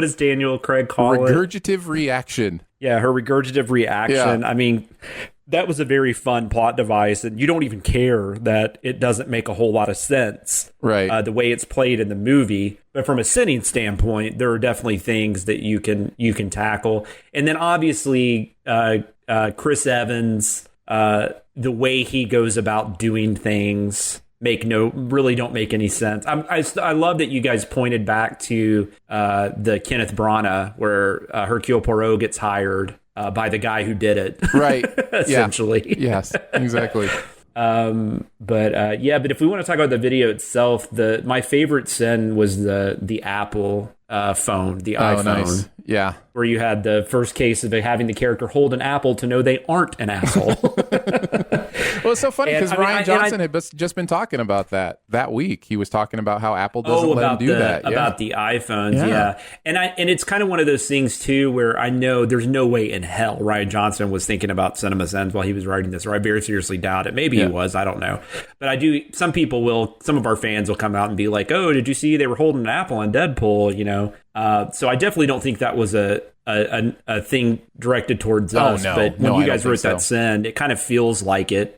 does Daniel Craig call it? Regurgitative reaction. Yeah, her regurgitative reaction. Yeah. I mean, that was a very fun plot device, and you don't even care that it doesn't make a whole lot of sense, right? The way it's played in the movie. But from a sinning standpoint, there are definitely things that you can tackle. And then obviously, Chris Evans, the way he goes about doing things really don't make any sense. I love that you guys pointed back to the Kenneth Branagh where Hercule Poirot gets hired by the guy who did it, right? Essentially, yes, exactly. But if we want to talk about the video itself, my favorite sin was the Apple phone, the iPhone. Nice. Yeah, where you had the first case of having the character hold an apple to know they aren't an asshole. Well, it's so funny because Ryan Johnson had just been talking about that week. He was talking about how Apple doesn't let him do that. About the iPhones, yeah. And it's kind of one of those things, too, where I know there's no way in hell Ryan Johnson was thinking about CinemaSins while he was writing this, or I very seriously doubt it. Maybe he was, I don't know. But some of our fans will come out and be like, oh, did you see they were holding an apple in Deadpool, you know? So I definitely don't think that was a thing directed towards us. No, but when you guys wrote that sin, it kind of feels like it.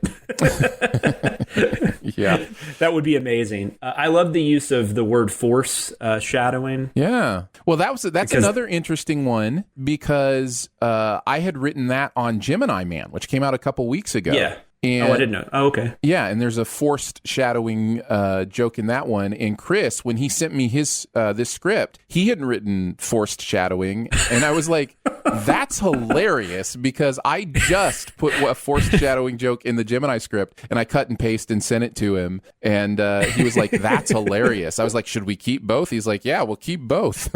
Yeah, that would be amazing. I love the use of the word force shadowing. Yeah, well, that's another interesting one because I had written that on Gemini Man, which came out a couple weeks ago. Yeah. And, I didn't know. Oh, okay. Yeah, and there's a forced shadowing joke in that one. And Chris, when he sent me his this script, he hadn't written forced shadowing, and I was like, "That's hilarious," because I just put a forced shadowing joke in the Gemini script, and I cut and paste and sent it to him, and he was like, "That's hilarious." I was like, "Should we keep both?" He's like, "Yeah, we'll keep both."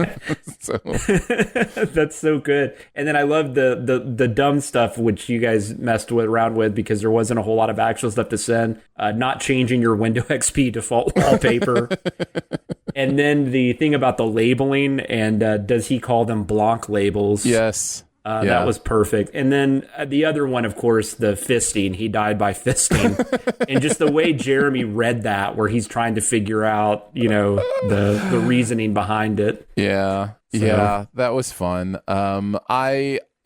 So. That's so good. And then I love the dumb stuff which you guys messed around with because there wasn't a whole lot of actual stuff to send. Not changing your Windows XP default wallpaper. And then the thing about the labeling and does he call them Blanc labels? Yes. That was perfect. And then the other one, of course, the fisting. He died by fisting. And just the way Jeremy read that, where he's trying to figure out, you know, the reasoning behind it. Yeah. So. Yeah, that was fun.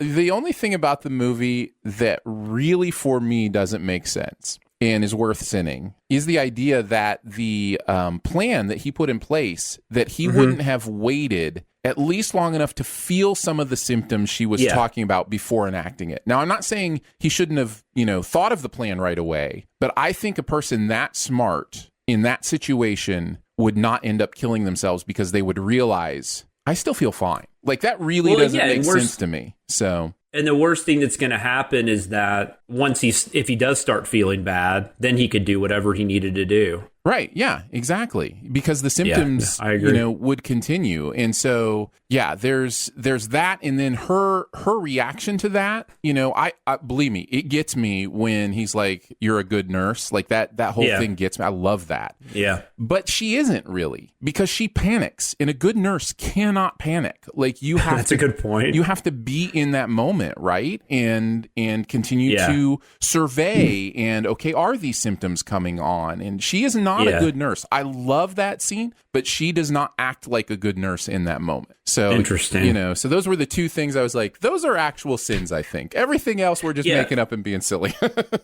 The only thing about the movie that really for me doesn't make sense and is worth sinning is the idea that the plan that he put in place, that he wouldn't have waited at least long enough to feel some of the symptoms she was talking about before enacting it. Now, I'm not saying he shouldn't have, thought of the plan right away, but I think a person that smart in that situation would not end up killing themselves because they would realize, I still feel fine. Like, that really doesn't make sense to me. So... And the worst thing that's going to happen is that if he does start feeling bad, then he could do whatever he needed to do. Right. Yeah, exactly. Because the symptoms, I agree. Would continue. And so, yeah, there's that. And then her reaction to that, I believe me, it gets me when he's like, you're a good nurse. Like that whole thing gets me. I love that. Yeah. But she isn't really, because she panics, and a good nurse cannot panic. Like, you have That's a good point. You have to be in that moment, right? And continue to survey and, okay, are these symptoms coming on? And she is not a good nurse. I love that scene, but she does not act like a good nurse in that moment. So interesting. So those were the two things I was like, those are actual sins, I think. Everything else we're just making up and being silly.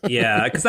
Yeah, because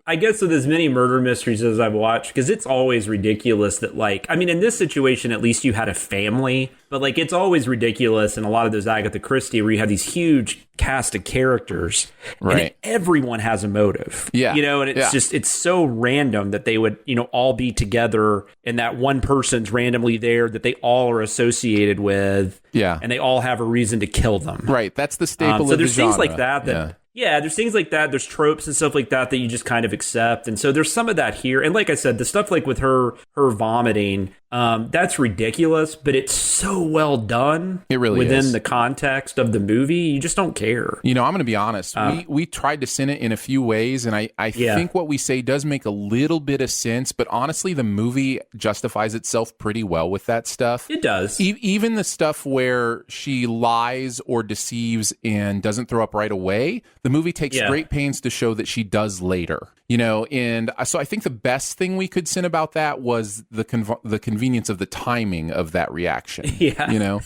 I guess with as many murder mysteries as I've watched, because it's always ridiculous that, in this situation, at least you had a family, but it's always ridiculous in a lot of those Agatha Christie where you have these huge cast of characters, right? And everyone has a motive, and it's just, it's so random that they would, all be together, and that one person's randomly there that they all are associated with, and they all have a reason to kill them, right? That's the staple so of the there's things genre. like that. Yeah, there's things like that. There's tropes and stuff like that you just kind of accept. And so there's some of that here. And like I said, the stuff with her vomiting, that's ridiculous, but it's so well done. It really within is. the context of the movie. You just don't care. I'm going to be honest. We tried to sin it in a few ways, and I think what we say does make a little bit of sense, but honestly, the movie justifies itself pretty well with that stuff. It does. Even the stuff where she lies or deceives and doesn't throw up right away, the movie takes great pains to show that she does later. And so I think the best thing we could sin about that was the convenience of the timing of that reaction. Yeah.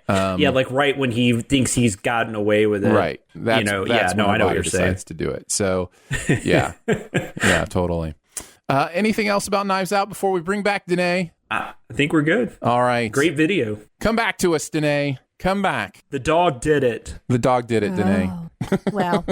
Like right when he thinks he's gotten away with it. Right. That's when I know what you're saying. Decides to do it. So, yeah. Yeah, totally. Anything else about Knives Out before we bring back Danae? I think we're good. All right. Great video. Come back to us, Danae. Come back. The dog did it. The dog did it, Danae. Well,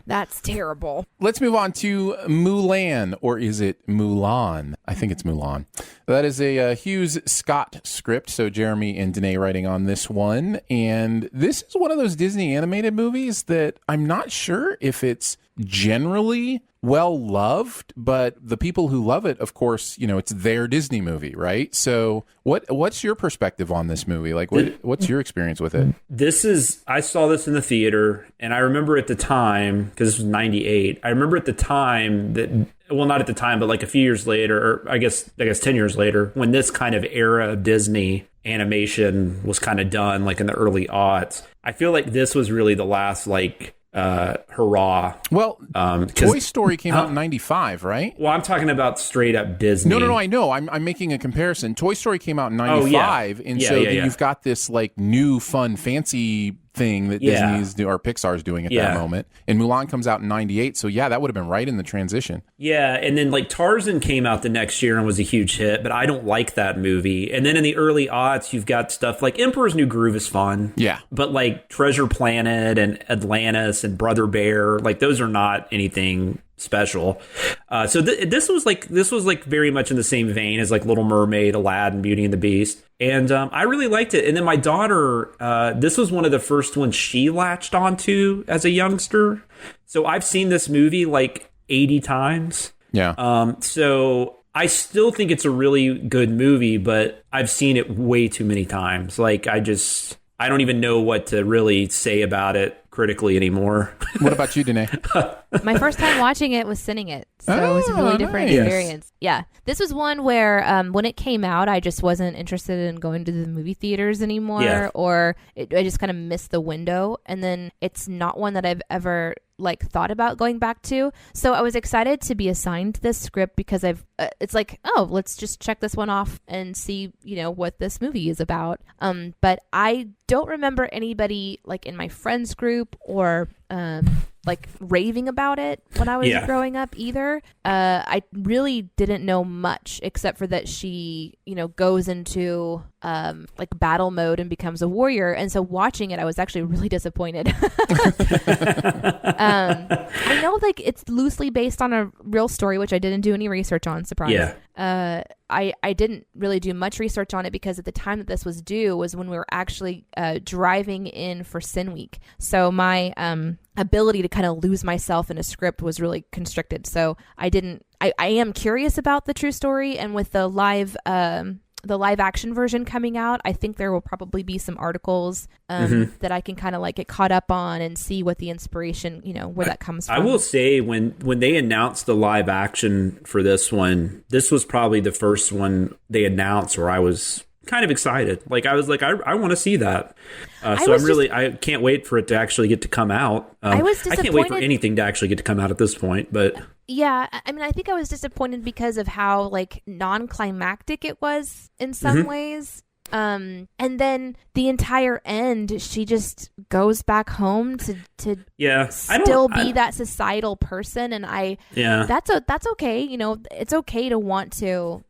that's terrible. Let's move on to Mulan, or is it Mulan? I think it's Mulan. That is a Hughes Scott script, so Jeremy and Danae writing on this one. And this is one of those Disney animated movies that I'm not sure if it's generally well loved, but the people who love it, of course, it's their Disney movie, right? So what's your perspective on this movie? Like, what's your experience with it? I saw this in the theater, and I remember at the time, because this was 98, I remember at the time that, well, not at the time, but like a few years later, or I guess 10 years later, when this kind of era of Disney animation was kind of done, like in the early aughts, I feel like this was really the last, like, hurrah. Well, Toy Story came out in 95, right? Well, I'm talking about straight up Disney. No, I know. I'm making a comparison. Toy Story came out in 95, and so you've got this like new, fun, fancy thing that Disney's or Pixar's doing at that moment. And Mulan comes out in 98, so that would have been right in the transition. Yeah, and then like Tarzan came out the next year and was a huge hit, but I don't like that movie. And then in the early aughts, you've got stuff like Emperor's New Groove is fun. Yeah. But like Treasure Planet and Atlantis and Brother Bear, like those are not anything special. So this was like very much in the same vein as like Little Mermaid, Aladdin, Beauty and the Beast. And I really liked it. And then my daughter, this was one of the first ones she latched onto as a youngster. So I've seen this movie like 80 times. Yeah. So I still think it's a really good movie, but I've seen it way too many times. Like I don't even know what to really say about it critically anymore. What about you, Danae? My first time watching it was sinning it. So it was a really different experience. Yeah. This was one where when it came out, I just wasn't interested in going to the movie theaters anymore, or I just kind of missed the window. And then it's not one that I've ever like thought about going back to. So I was excited to be assigned this script because it's like, oh, let's just check this one off and see, what this movie is about. But I don't remember anybody like in my friends group or like raving about it when I was growing up either. I really didn't know much except for that she, goes into like battle mode and becomes a warrior. And so watching it, I was actually really disappointed. I know like it's loosely based on a real story, which I didn't do any research on, surprise. Yeah. I didn't really do much research on it because at the time that this was due was when we were actually driving in for Sin Week. So my ability to kind of lose myself in a script was really constricted. So I am curious about the true story, and with the live action version coming out, I think there will probably be some articles that I can kind of like get caught up on and see what the inspiration, where that comes from. I will say when they announced the live action for this one, this was probably the first one they announced where I was kind of excited. Like I was like, I want to see that. I can't wait for it to actually get to come out. I was disappointed. I can't wait for anything to actually get to come out at this point, but yeah, I mean, I think I was disappointed because of how like non-climactic it was in some ways. And then the entire end, she just goes back home to still be that societal person, and that's okay. It's okay to want to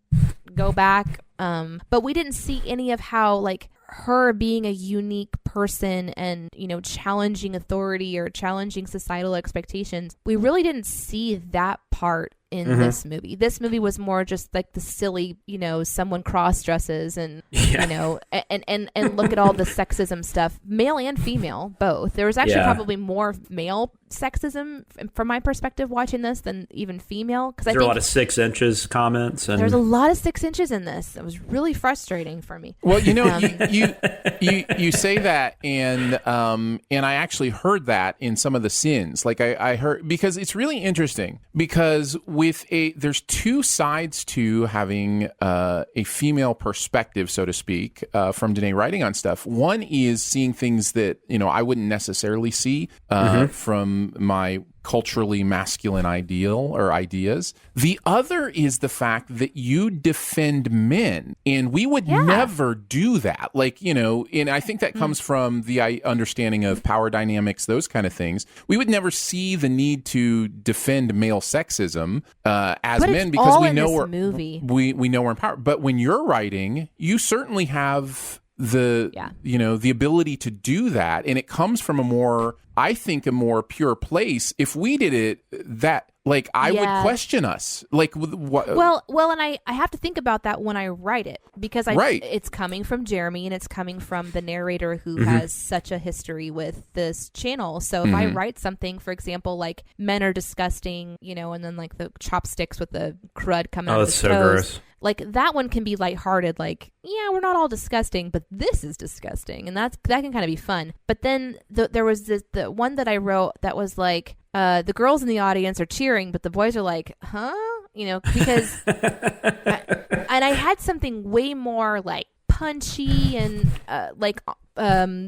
go back. But we didn't see any of how like her being a unique person and, challenging authority or challenging societal expectations. We really didn't see that part in this movie. This movie was more just like the silly, someone cross dresses and and look at all the sexism stuff, male and female both. There was actually probably more male sexism from my perspective watching this than even female, because I think a lot of 6 inches comments, and there's a lot of 6 inches in this. It was really frustrating for me. Well, you say that, and I actually heard that in some of the sins. Like I heard, because it's really interesting, because there's two sides to having a female perspective, so to speak, from Danae writing on stuff. One is seeing things that I wouldn't necessarily see from my culturally masculine ideal or ideas. The other is the fact that you defend men, and we would never do that. Like, and I think that comes from the understanding of power dynamics, those kind of things. We would never see the need to defend male sexism as men, because we know we know we're in power. But when you're writing, you certainly have the ability to do that, and it comes from a more pure place. If we did it, I would question us. Like, what? Well, and I have to think about that when I write it, because it's coming from Jeremy, and it's coming from the narrator who has such a history with this channel. So if I write something, for example, like men are disgusting, and then like the chopsticks with the crud coming out of his so toes. gross. Like, that one can be lighthearted, like, we're not all disgusting, but this is disgusting, and that can kind of be fun. But then there was the one that I wrote that was like, the girls in the audience are cheering, but the boys are like, huh? Because and I had something way more like punchy and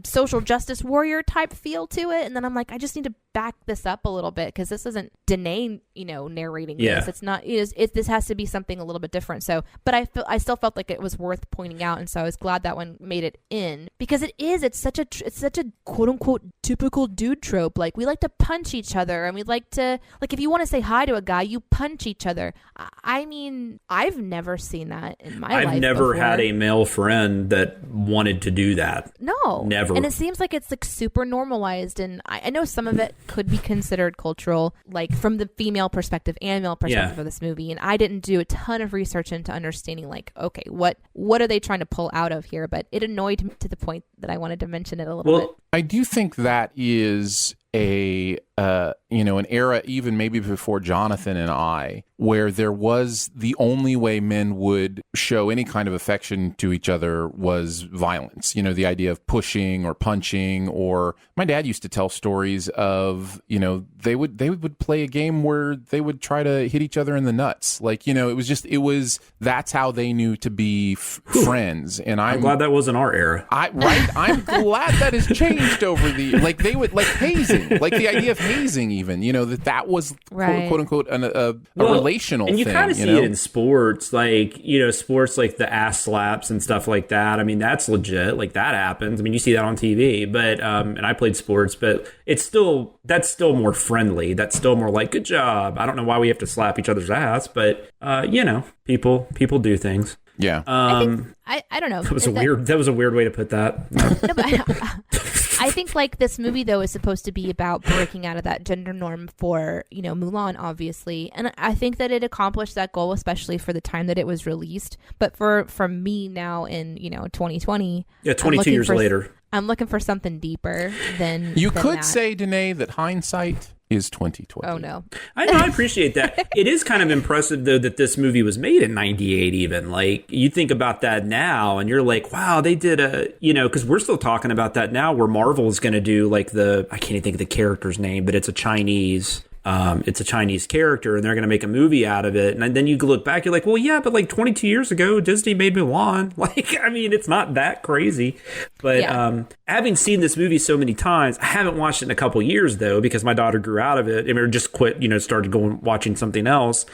social justice warrior type feel to it, and then I'm like, I just need to back this up a little bit, because this isn't Danae, narrating this. It's not. This has to be something a little bit different. So, but I still felt like it was worth pointing out, and so I was glad that one made it in, because it's such a quote unquote typical dude trope. Like, we like to punch each other, and we like to, like, if you want to say hi to a guy, you punch each other. I mean, I've never seen that in my life. I've never before. had a male friend that wanted to do that. No, never. And it seems like it's like super normalized, and I know some of it could be considered cultural, like from the female perspective and male perspective of this movie. And I didn't do a ton of research into understanding, like, okay, what are they trying to pull out of here? But it annoyed me to the point that I wanted to mention it a little bit. I do think that is an era, even maybe before Jonathan and I, where there was the only way men would show any kind of affection to each other was violence. The idea of pushing or punching, or my dad used to tell stories of, they would play a game where they would try to hit each other in the nuts. Like, that's how they knew to be friends. And I'm glad that wasn't our era. I'm glad that has changed over they would, like, hazing, like the idea of hazing, even, that was quote unquote a relational thing. And you kind of see it in sports, like, sports like the ass slaps and stuff like that. I mean, that's legit. Like, that happens. I mean, you see that on TV, but, and I played sports, but that's still more friendly. That's still more like, good job. I don't know why we have to slap each other's ass, but, people do things. Yeah. I don't know. That was a weird way to put that. No, but I think, like, this movie, though, is supposed to be about breaking out of that gender norm for, Mulan, obviously. And I think that it accomplished that goal, especially for the time that it was released. But for me now in, 2020. Yeah, 22 years later. I'm looking for something deeper than you than could that. say, Danae, that hindsight is 2020. Oh, no. I know, I appreciate that. It is kind of impressive, though, that this movie was made in 98 even. Like, you think about that now, and you're like, wow, they did because we're still talking about that now, where Marvel is going to do, like, I can't even think of the character's name, but it's a Chinese character, and they're going to make a movie out of it. And then you look back, you're like, well, yeah, but like 22 years ago, Disney made Mulan. Like, I mean, it's not that crazy. But having seen this movie so many times, I haven't watched it in a couple years, though, because my daughter grew out of it. I mean, just quit, started watching something else.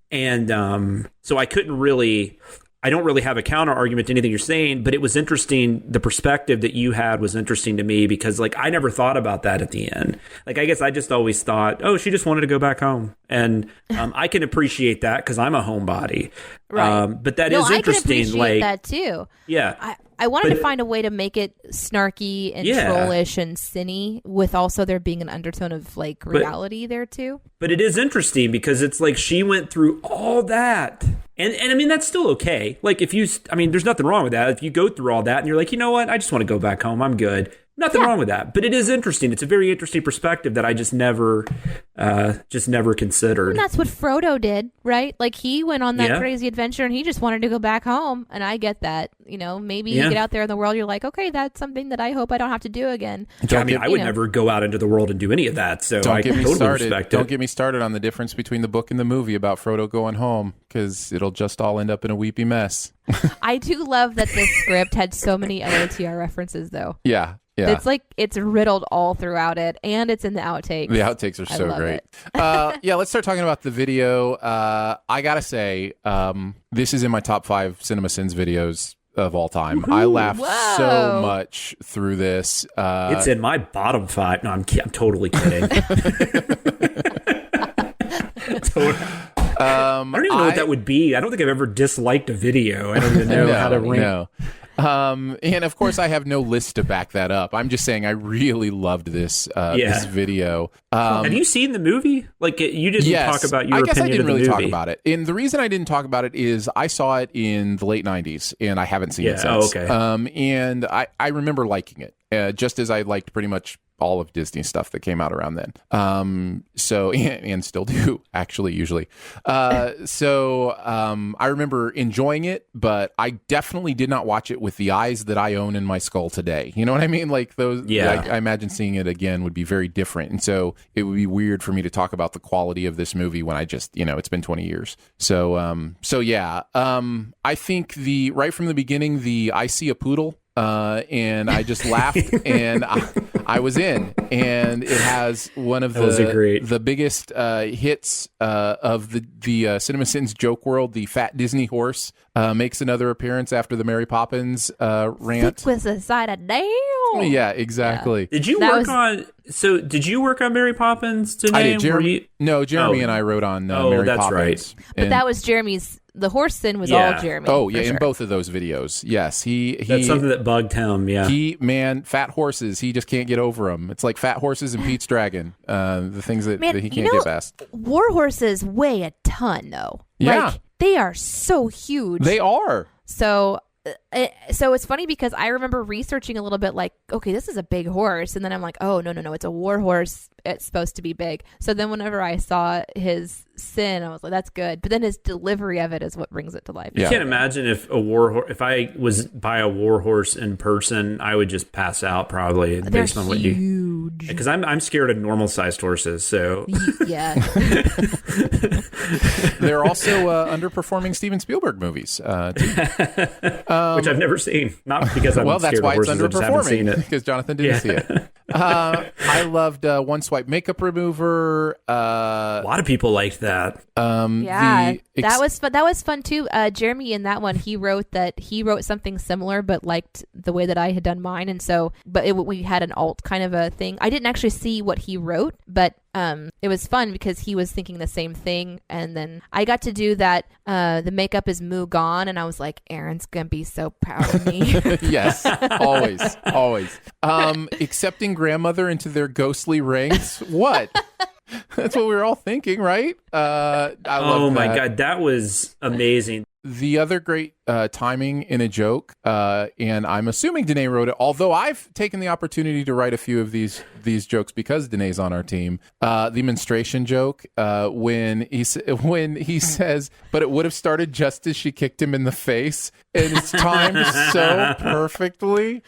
And so I couldn't really I don't really have a counter argument to anything you're saying, but it was interesting. The perspective that you had was interesting to me because, like, I never thought about that at the end. Like, I guess I just always thought, oh, she just wanted to go back home. And I can appreciate that because I'm a homebody. Right. But that is interesting. I can appreciate that too. Yeah. I wanted to find a way to make it snarky and trollish and cinny with also there being an undertone of like reality there too. But it is interesting because it's like she went through all that. And I mean, that's still okay. Like there's nothing wrong with that. If you go through all that and you're like, you know what? I just want to go back home. I'm good. Nothing wrong with that. But it is interesting. It's a very interesting perspective that I just never considered. And that's what Frodo did, right? Like he went on that crazy adventure and he just wanted to go back home. And I get that. You know, maybe you get out there in the world, you're like, okay, that's something that I hope I don't have to do again. I would never go out into the world and do any of that. So I totally respect it. Don't get me started on the difference between the book and the movie about Frodo going home, because it'll just all end up in a weepy mess. I do love that this script had so many LOTR references, though. Yeah. Yeah. It's like it's riddled all throughout it, and it's in the outtakes. The outtakes are so great. Let's start talking about the video. I gotta say, this is in my top 5 CinemaSins videos of all time. I laughed so much through this. It's in my bottom 5. No, I'm totally kidding. I don't even know what that would be. I don't think I've ever disliked a video. I don't even know how to rank. No. And of course, I have no list to back that up. I'm just saying I really loved this this video. Have you seen the movie? Like, you didn't talk about your opinion of the movie. I guess I didn't really talk about it. And the reason I didn't talk about it is I saw it in the late 90s, and I haven't seen it since. Oh, okay. And I remember liking it, just as I liked pretty much all of Disney stuff that came out around then. So, and still do, actually, usually. I remember enjoying it, but I definitely did not watch it with the eyes that I own in my skull today. You know what I mean? Like those, I imagine seeing it again would be very different. And so it would be weird for me to talk about the quality of this movie when I just, it's been 20 years. So I think right from the beginning, I see a poodle. And I just laughed, and I was in. And it has one of the biggest hits of the CinemaSins joke world. The fat Disney horse makes another appearance after the Mary Poppins rant. It was a side of damn. Yeah, exactly. Did you work on Mary Poppins today? I did. Jeremy and I wrote on Mary Poppins. Right. But that was Jeremy's. The horse sin was all Jeremy. Oh, yeah, in both of those videos. Yes, that's something that bugged him, fat horses, he just can't get over them. It's like fat horses and Pete's Dragon, the things that he can't get past. War horses weigh a ton, though. Yeah. Like, they are so huge. They are. So it's funny because I remember researching a little bit like, okay, this is a big horse. And then I'm like, oh, no, it's a war horse. It's supposed to be big. So then whenever I saw his sin, I was like, that's good. But then his delivery of it is what brings it to life. I can't imagine if I was by a war horse in person, I would just pass out probably based on what you... Because I'm scared of normal-sized horses, so... Yeah. They're also underperforming Steven Spielberg movies, too. Which I've never seen. Not because I'm scared of horses. Well, that's why it's underperforming, because Jonathan didn't see it. I loved One Swipe Makeup Remover. A lot of people liked that. That was fun too. Jeremy in that one, he wrote something similar, but liked the way that I had done mine, and so we had an alt kind of a thing. I didn't actually see what he wrote, but it was fun because he was thinking the same thing, and then I got to do that. The makeup is Moo Gone, and I was like, Aaron's gonna be so proud of me. Yes, always. Accepting grandmother into their ghostly ranks. What? That's what we were all thinking, right? I love my God, that was amazing. The other great timing in a joke, and I'm assuming Danae wrote it, although I've taken the opportunity to write a few of these jokes because Danae's on our team. The menstruation joke, when he says, but it would have started just as she kicked him in the face, and it's timed so perfectly.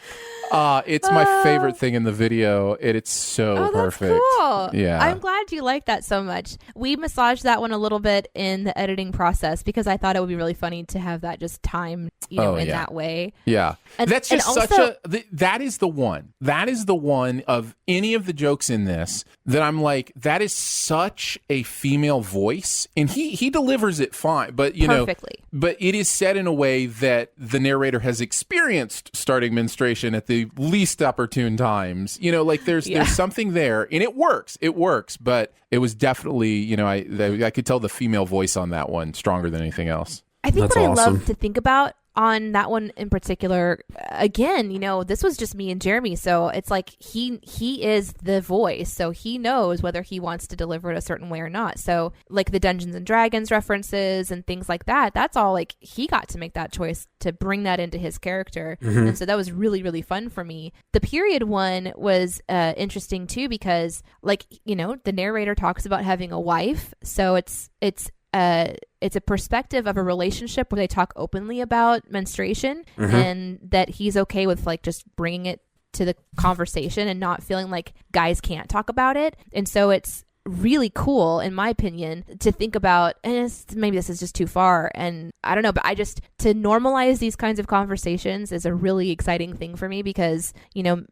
It's my favorite thing in the video. It's so perfect. Cool. Yeah. I'm glad you like that so much. We massaged that one a little bit in the editing process because I thought it would be really funny to have that just time, in that way. Yeah. And, that's just and such also, that is the one. That is the one of any of the jokes in this that I'm like, that is such a female voice. And he delivers it fine, but perfectly. But it is said in a way that the narrator has experienced starting menstruation at the least opportune times. There's something there, and it works. It works, but it was definitely, I could tell the female voice on that one stronger than anything else. I think That's what awesome. I love to think about on that one in particular, again, this was just me and Jeremy, so it's like he is the voice, so he knows whether he wants to deliver it a certain way or not. So like the Dungeons and Dragons references and things like that, that's all like he got to make that choice to bring that into his character. And so that was really, really fun for me. The period one was interesting too, because like, the narrator talks about having a wife, so it's a perspective of a relationship where they talk openly about menstruation and that he's okay with like just bringing it to the conversation and not feeling like guys can't talk about it. And so it's really cool, in my opinion, to think about, and maybe this is just too far, and I don't know, but to normalize these kinds of conversations is a really exciting thing for me, because,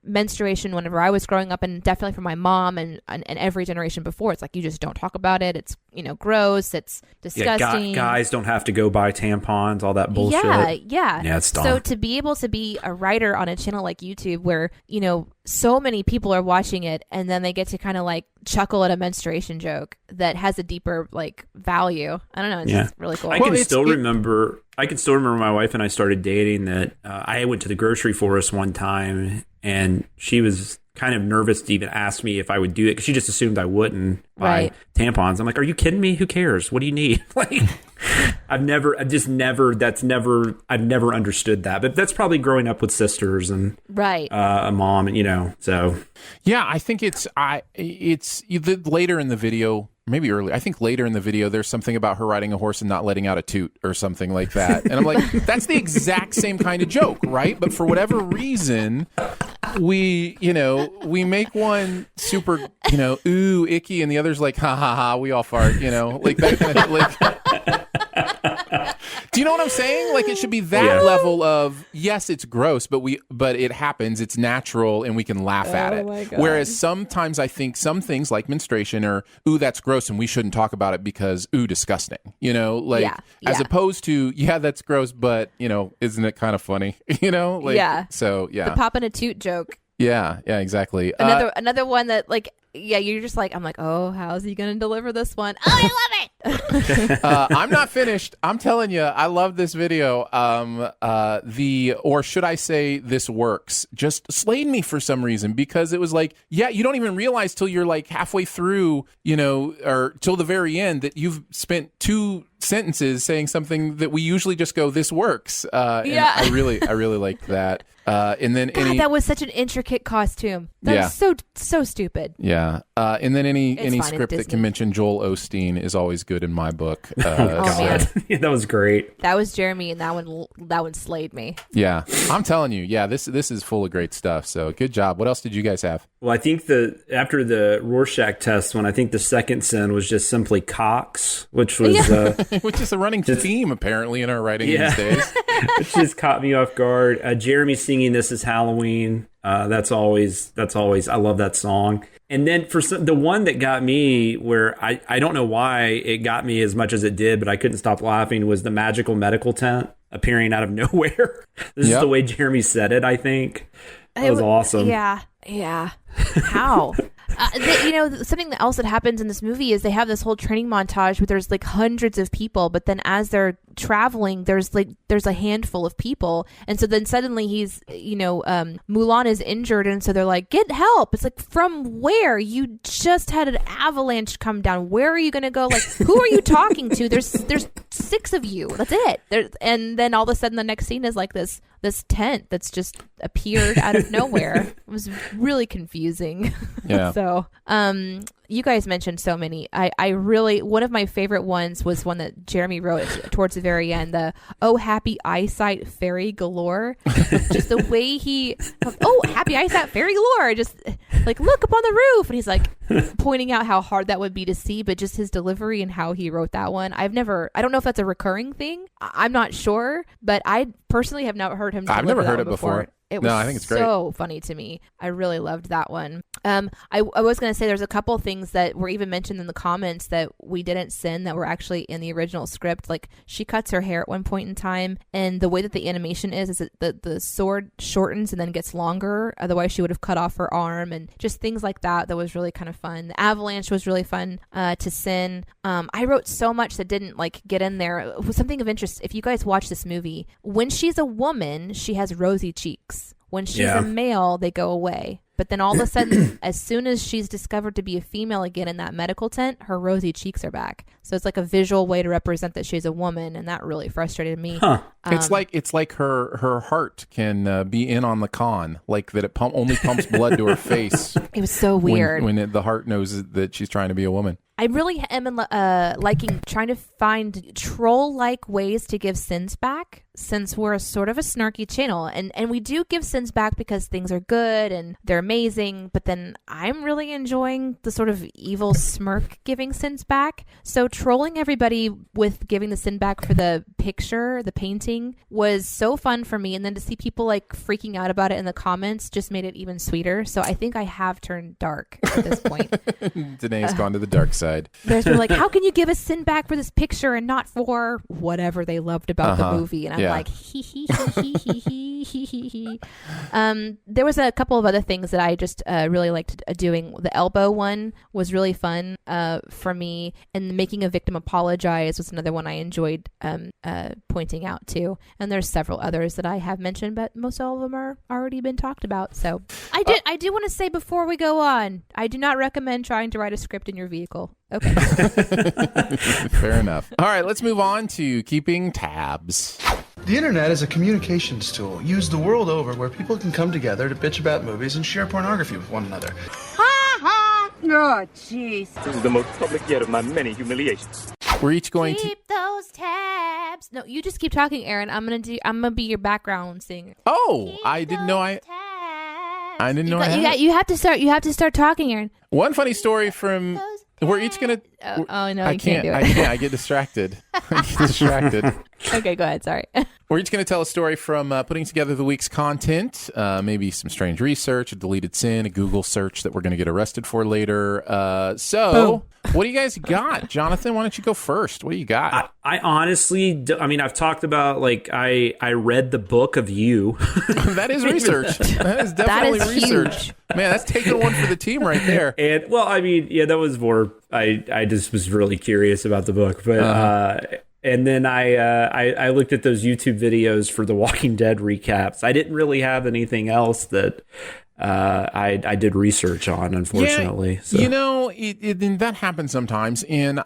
menstruation, whenever I was growing up, and definitely for my mom and every generation before, it's like, you just don't talk about it. It's, gross. It's disgusting. Yeah, guys don't have to go buy tampons, all that bullshit. Yeah, it's dumb. So to be able to be a writer on a channel like YouTube where, so many people are watching it, and then they get to kind of like chuckle at a menstruation joke that has a deeper like value. I don't know. It's just really cool. I can still remember my wife and I started dating that I went to the grocery for us one time, and she was kind of nervous to even ask me if I would do it, because she just assumed I wouldn't buy tampons. I'm like, are you kidding me? Who cares? What do you need? Like, I've never understood that. But that's probably growing up with sisters and a mom, and so. Yeah, I think it's later in the video, maybe early. I think later in the video, there's something about her riding a horse and not letting out a toot or something like that. And I'm like, that's the exact same kind of joke, right? But for whatever reason, we make one super, ooh, icky, and the other's like, ha ha ha, we all fart, like that kind of like. Do you know what I'm saying? Like, it should be that level of, yes, it's gross, but it happens, it's natural, and we can laugh at it. My God. Whereas sometimes I think some things like menstruation are, ooh, that's gross, and we shouldn't talk about it because, ooh, disgusting. As opposed to, yeah, that's gross, but, isn't it kind of funny? So, yeah. The pop in a toot joke. Yeah, exactly. Another one that, like, you're just like, I'm like, oh, how's he going to deliver this one? Oh, I love it. I'm not finished. I'm telling you, I love this video. Or should I say this works, just slayed me for some reason, because it was like, you don't even realize till you're like halfway through, or till the very end, that you've spent 2 sentences saying something that we usually just go, this works. And I really liked that. And then that was such an intricate costume. That was so stupid. Yeah. And then any script that can mention Joel Osteen is always good in my book. Man. That was great. That was Jeremy, and that one slayed me. Yeah. I'm telling you, this is full of great stuff. So good job. What else did you guys have? Well, I think after the Rorschach test one, I think the second sin was just simply cocks, which was which is a running theme apparently in our writing these days. Which just caught me off guard. Jeremy singing "This Is Halloween." That's always. I love that song. And then for the one that got me, where I don't know why it got me as much as it did, but I couldn't stop laughing, was the magical medical tent appearing out of nowhere. This is the way Jeremy said it, I think. That was awesome. Yeah. How? Something else that happens in this movie is they have this whole training montage where there's like hundreds of people, but then as they're traveling, there's a handful of people, and so then suddenly Mulan is injured, and so they're like, get help. It's like, from where? You just had an avalanche come down. Where are you going to go? Like, who are you talking to? There's 6 of you. That's it. And then all of a sudden the next scene is like this tent that's just appeared out of nowhere. It was really confusing. Yeah. So, you guys mentioned so many. I really, one of my favorite ones was one that Jeremy wrote towards the very end, the "Oh, happy eyesight, fairy galore." Just the way he, "Oh, happy eyesight, fairy galore." Just like, look up on the roof. And he's like pointing out how hard that would be to see, but just his delivery and how he wrote that one. I don't know if that's a recurring thing. I'm not sure, but I personally have not heard him deliver I've never heard that it before. before. It was I think it's great. so funny to me. I really loved that one. I was going to say there's a couple things that were even mentioned in the comments that we didn't send that were actually in the original script. Like, she cuts her hair at one point in time, and the way that the animation is that the sword shortens and then gets longer. Otherwise, she would have cut off her arm, and just things like that. That was really kind of fun. The avalanche was really fun to send. I wrote so much that didn't like get in there. It was something of interest. If you guys watch this movie, when she's a woman, she has rosy cheeks. When she's a male, they go away. But then all of a sudden, as soon as she's discovered to be a female again in that medical tent, her rosy cheeks are back. So it's like a visual way to represent that she's a woman, and that really frustrated me. Huh. It's like her heart can be in on the con, like that it only pumps blood to her face. It was so weird. When the heart knows that she's trying to be a woman. I really am liking trying to find troll-like ways to give sins back, since we're sort of a snarky channel. And we do give sins back because things are good and they're amazing, but then I'm really enjoying the sort of evil smirk giving sins back. So trolling everybody with giving the sin back for the picture, the painting, was so fun for me. And then to see people like freaking out about it in the comments just made it even sweeter. So I think I have turned dark at this point. Danae's gone to the dark side. There's been like, how can you give a sin back for this picture and not for whatever they loved about the movie? And I'm like, hee hee hee hee hee hee hee hee. There was a couple of other things that I just really liked doing. The elbow one was really fun for me, and making a victim apologize was another one I enjoyed pointing out too. And there's several others that I have mentioned, but most all of them are already been talked about. So I do want to say before we go on, I do not recommend trying to write a script in your vehicle. Okay. Fair enough. All right, let's move on to keeping tabs. The internet is a communications tool used the world over where people can come together to bitch about movies and share pornography with one another. Ha ha! Oh, jeez. This is the most public yet of my many humiliations. We're each going to keep those tabs. No, you just keep talking, Aaron. I'm gonna be your background singer. Oh, I didn't know I didn't know you have to start talking, Aaron. One funny story from. We're each gonna. Oh no, I can't do it. I can't. I get distracted. Okay, go ahead. Sorry. We're each going to tell a story from putting together the week's content, maybe some strange research, a deleted sin, a Google search that we're going to get arrested for later. What do you guys got? Jonathan, why don't you go first? What do you got? I honestly, I've talked about, like, I read the book of You. That is research. That is definitely research. Huge. Man, that's taking one for the team right there. And, well, that was more, I just was really curious about the book. But, and then I looked at those YouTube videos for the Walking Dead recaps. I didn't really have anything else that I did research on, unfortunately. Yeah, so. That happens sometimes. And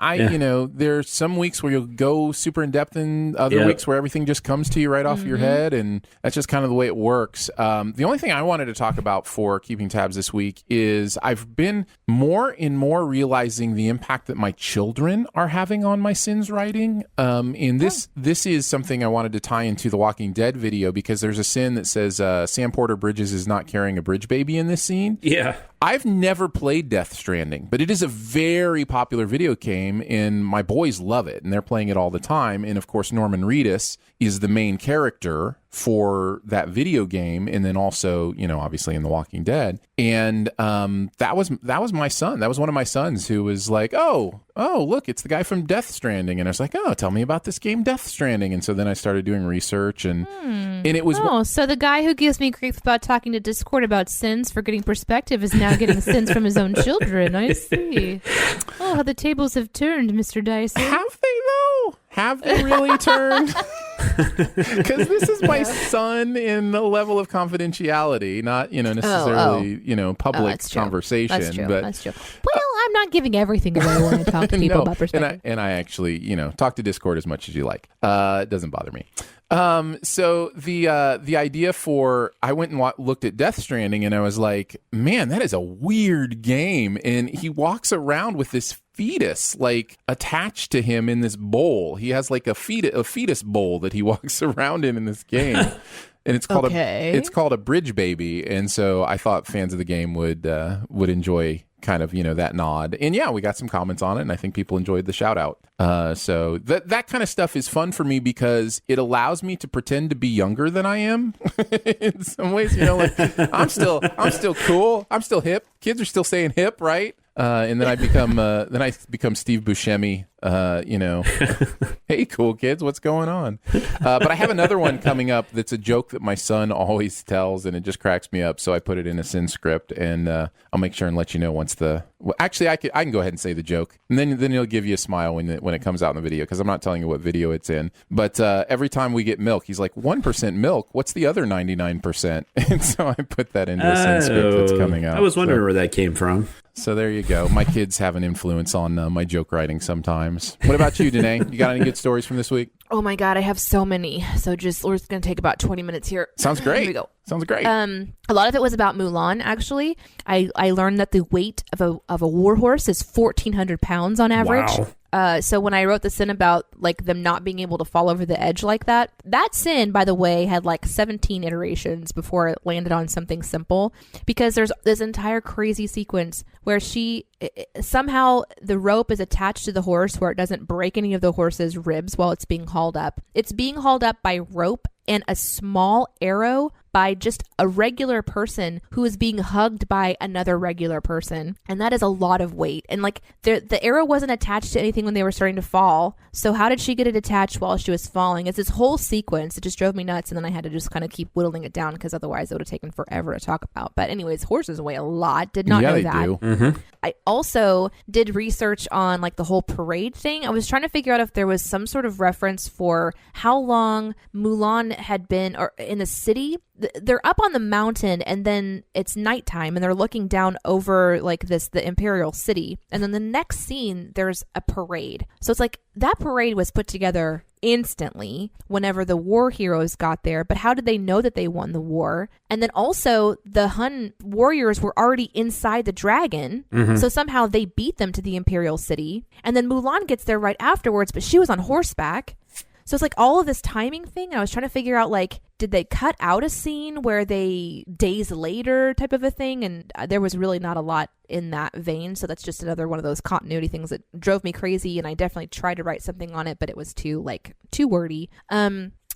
there's some weeks where you'll go super in depth, and other weeks where everything just comes to you right off your head. And that's just kind of the way it works. The only thing I wanted to talk about for keeping tabs this week is I've been more and more realizing the impact that my children are having on my sins writing. And this is something I wanted to tie into the Walking Dead video, because there's a sin that says Sam Porter Bridges is not carrying a bridge baby in this scene. Yeah. I've never played Death Stranding, but it is a very popular video game, and my boys love it, and they're playing it all the time. And of course, Norman Reedus is the main character for that video game, and then also, obviously in The Walking Dead. And that was my son. That was one of my sons who was like, oh, look, it's the guy from Death Stranding. And I was like, oh, tell me about this game, Death Stranding. And so then I started doing research, and it was... Oh, so the guy who gives me grief about talking to Discord about sins for getting perspective is now getting sins from his own children. I see. Oh, how the tables have turned, Mr. Dyson. Have they, though? Have they really turned? Because this is my son in a level of confidentiality, not necessarily public conversation. That's true. But that's true. Well, I'm not giving everything away when I talk to people about perspective. And I actually talk to Discord as much as you like. It doesn't bother me. So the idea I went and looked at Death Stranding, and I was like, man, that is a weird game. And he walks around with this fetus like attached to him in this bowl. He has like a fetus bowl that he walks around in this game. And it's called a bridge baby. And so I thought fans of the game would enjoy kind of that nod. And yeah, we got some comments on it, and I think people enjoyed the shout out. So that kind of stuff is fun for me because it allows me to pretend to be younger than I am in some ways. Like I'm still cool. I'm still hip. Kids are still saying hip, right? And then I become Steve Buscemi. Hey, cool kids, what's going on? But I have another one coming up that's a joke that my son always tells, and it just cracks me up. So I put it in a Sin script, and I'll make sure and let you know once actually, I can go ahead and say the joke, and then it'll give you a smile when it comes out in the video, because I'm not telling you what video it's in. But every time we get milk, he's like, 1% milk. What's the other 99%? And so I put that into a Sin script that's coming out. I was wondering where that came from. So there you go. My kids have an influence on my joke writing sometimes. What about you, Danae? You got any good stories from this week? Oh my God, I have so many. So we're just going to take about 20 minutes here. Sounds great. Here we go. Sounds great. A lot of it was about Mulan, actually. I learned that the weight of a warhorse is 1,400 pounds on average. Wow. So when I wrote the sin about like them not being able to fall over the edge like that sin, by the way, had like 17 iterations before it landed on something simple, because there's this entire crazy sequence where somehow the rope is attached to the horse where it doesn't break any of the horse's ribs while it's being hauled up. It's being hauled up by rope and a small arrow by just a regular person who is being hugged by another regular person. And that is a lot of weight. And like the arrow wasn't attached to anything when they were starting to fall. So how did she get it attached while she was falling? It's this whole sequence. It just drove me nuts. And then I had to just kind of keep whittling it down because otherwise it would have taken forever to talk about. But anyways, horses weigh a lot. Did not know that. Do. Mm-hmm. I also did research on like the whole parade thing. I was trying to figure out if there was some sort of reference for how long Mulan had been or in the city. They're up on the mountain, and then it's nighttime, and they're looking down over like the imperial city. And then the next scene, there's a parade. So it's like that parade was put together instantly whenever the war heroes got there. But how did they know that they won the war? And then also the Hun warriors were already inside the dragon. Mm-hmm. So somehow they beat them to the imperial city. And then Mulan gets there right afterwards, but she was on horseback. So it's like all of this timing thing. And I was trying to figure out, like, did they cut out a scene where they days later type of a thing? And there was really not a lot in that vein. So that's just another one of those continuity things that drove me crazy. And I definitely tried to write something on it, but it was too wordy.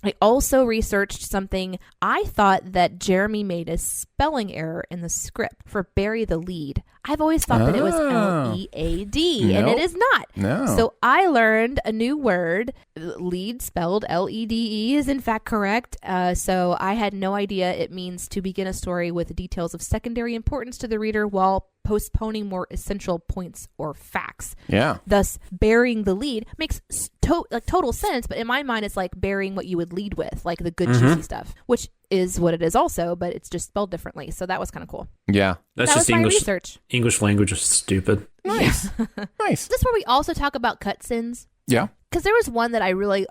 I also researched something. I thought that Jeremy made a spelling error in the script for bury the lead. I've always thought that it was L-E-A-D, and it is not. No. So I learned a new word. Lead, spelled L-E-D-E, is in fact correct. So I had no idea it means to begin a story with details of secondary importance to the reader while postponing more essential points or facts. Yeah. Thus, burying the lead makes total sense, but in my mind, it's like burying what you would lead with, like the good juicy stuff, which is what it is also, but it's just spelled differently. So that was kind of cool. Yeah. That's just my English research. English language is stupid. Nice. Nice. This is where we also talk about cut sins. Yeah. Because there was one that I really,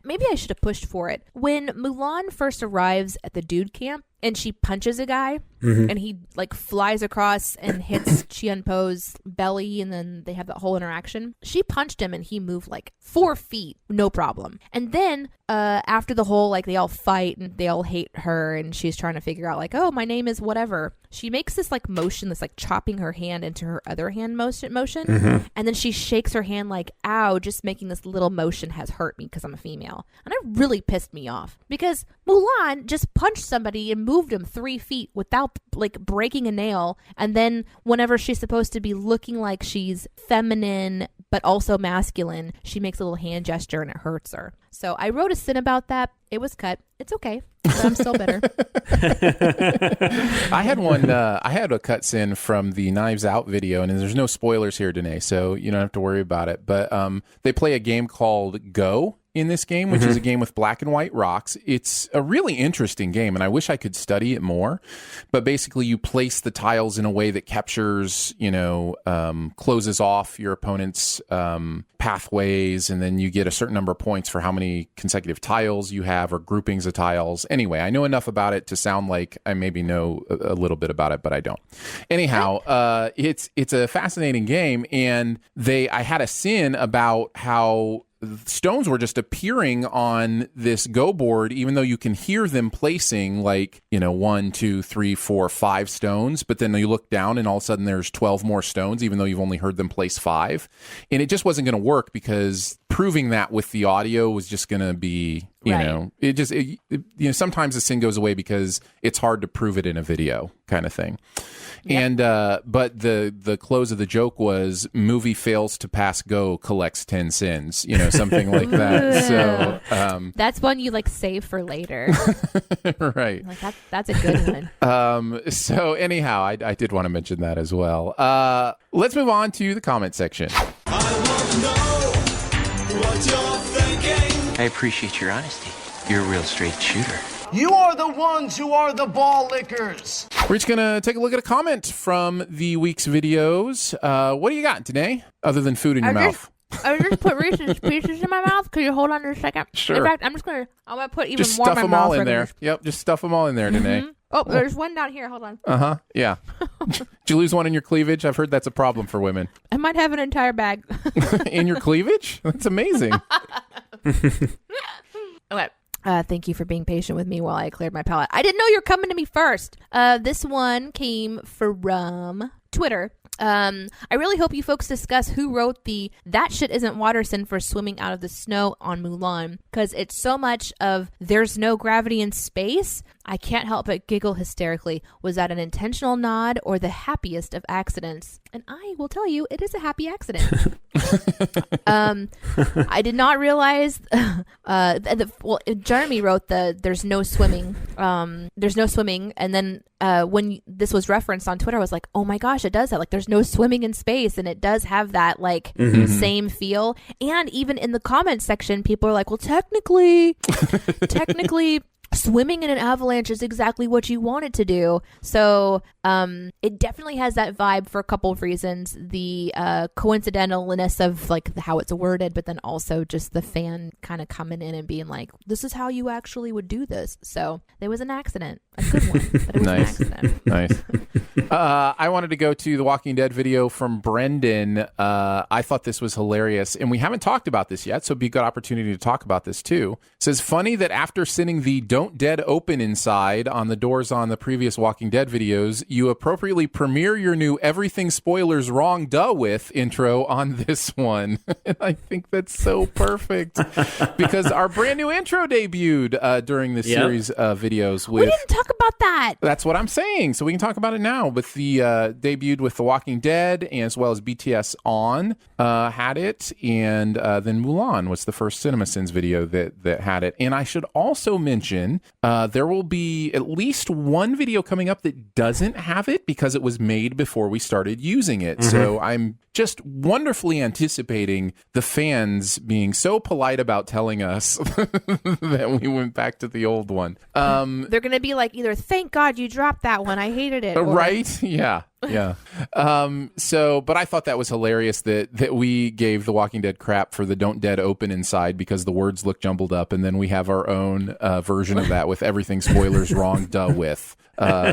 maybe I should have pushed for it. When Mulan first arrives at the dude camp and she punches a guy and he like flies across and hits Qianpo's belly, and then they have that whole interaction. She punched him and he moved like 4 feet, no problem. And then after the whole, like, they all fight and they all hate her and she's trying to figure out like, oh, my name is whatever. She makes this like motion, this like chopping her hand into her other hand motion. And then she shakes her hand like, ow, just making this little motion has hurt me because I'm a female. And it really pissed me off because Mulan just punched somebody and moved him 3 feet without like breaking a nail. And then whenever she's supposed to be looking like she's feminine but also masculine, she makes a little hand gesture and it hurts her. So I wrote a sin about that. It was cut. It's okay, but I'm still bitter. I had one. I had a cut sin from the Knives Out video, and there's no spoilers here, Danae, so you don't have to worry about it. But they play a game called Go, in this game, which is a game with black and white rocks. It's a really interesting game, and I wish I could study it more. But basically, you place the tiles in a way that captures, closes off your opponent's pathways, and then you get a certain number of points for how many consecutive tiles you have or groupings of tiles. Anyway, I know enough about it to sound like I maybe know a little bit about it, but I don't. Anyhow, it's a fascinating game, and I had a sin about how stones were just appearing on this go board, even though you can hear them placing 1, 2, 3, 4, 5 stones. But then you look down and all of a sudden there's 12 more stones, even though you've only heard them place 5. And it just wasn't going to work because proving that with the audio was just going to be, sometimes the sin goes away because it's hard to prove it in a video kind of thing. Yep. And but the close of the joke was movie fails to pass go, collects 10 sins, something like that. So that's one you save for later. Right. That's a good one. So anyhow, I did want to mention that as well. Let's move on to the comment section. I want to know what you're thinking. I appreciate your honesty. You're a real straight shooter. You are the ones who are the ball lickers. We're just going to take a look at a comment from the week's videos. What do you got today, other than food in your mouth? I just put Reese's Pieces in my mouth. Could you hold on a second? Sure. In fact, I'm going to put even just more in my mouth. Just stuff them all in there. Yep, just stuff them all in there, Danae. Oh, there's one down here. Hold on. Uh-huh, yeah. Did you lose one in your cleavage? I've heard that's a problem for women. I might have an entire bag. In your cleavage? That's amazing. Okay. Thank you for being patient with me while I cleared my palate. I didn't know you were coming to me first. This one came from Twitter. I really hope you folks discuss who wrote the "that shit isn't water" sin for swimming out of the snow on Mulan, because it's so much of "there's no gravity in space." I can't help but giggle hysterically. Was that an intentional nod or the happiest of accidents? And I will tell you, it is a happy accident. I did not realize. Jeremy wrote "there's no swimming." There's no swimming, and then when this was referenced on Twitter, I was like, "Oh my gosh, it does that! There's no swimming in space," and it does have that same feel. And even in the comments section, people are like, "Well, technically." Swimming in an avalanche is exactly what you want it to do. So it definitely has that vibe for a couple of reasons. The coincidentalness of how it's worded, but then also just the fan kind of coming in and being like, this is how you actually would do this. So there was an accident. A good one, but it was nice. an accident. Nice. I wanted to go to the Walking Dead video from Brendan. I thought this was hilarious, and we haven't talked about this yet, so it'd be a good opportunity to talk about this too. It says, funny that after sending the "Don't Dead Open Inside" on the doors on the previous Walking Dead videos, you appropriately premiere your new "Everything Spoilers Wrong Duh With" intro on this one. And I think that's so perfect because our brand new intro debuted during this series of videos. We didn't talk about that. That's what I'm saying. So we can talk about it now. With the debuted with The Walking Dead, and as well as BTS On had it, and then Mulan was the first CinemaSins video that had it. And I should also mention there will be at least one video coming up that doesn't have it because it was made before we started using it. Mm-hmm. So I'm just wonderfully anticipating the fans being so polite about telling us that we went back to the old one. They're going to be like, either "thank God you dropped that one, I hated it," or... Right? Yeah. Yeah. But I thought that was hilarious that we gave The Walking Dead crap for the "Don't Dead Open Inside" because the words look jumbled up, and then we have our own version of that with "Everything Spoilers Wrong Duh With."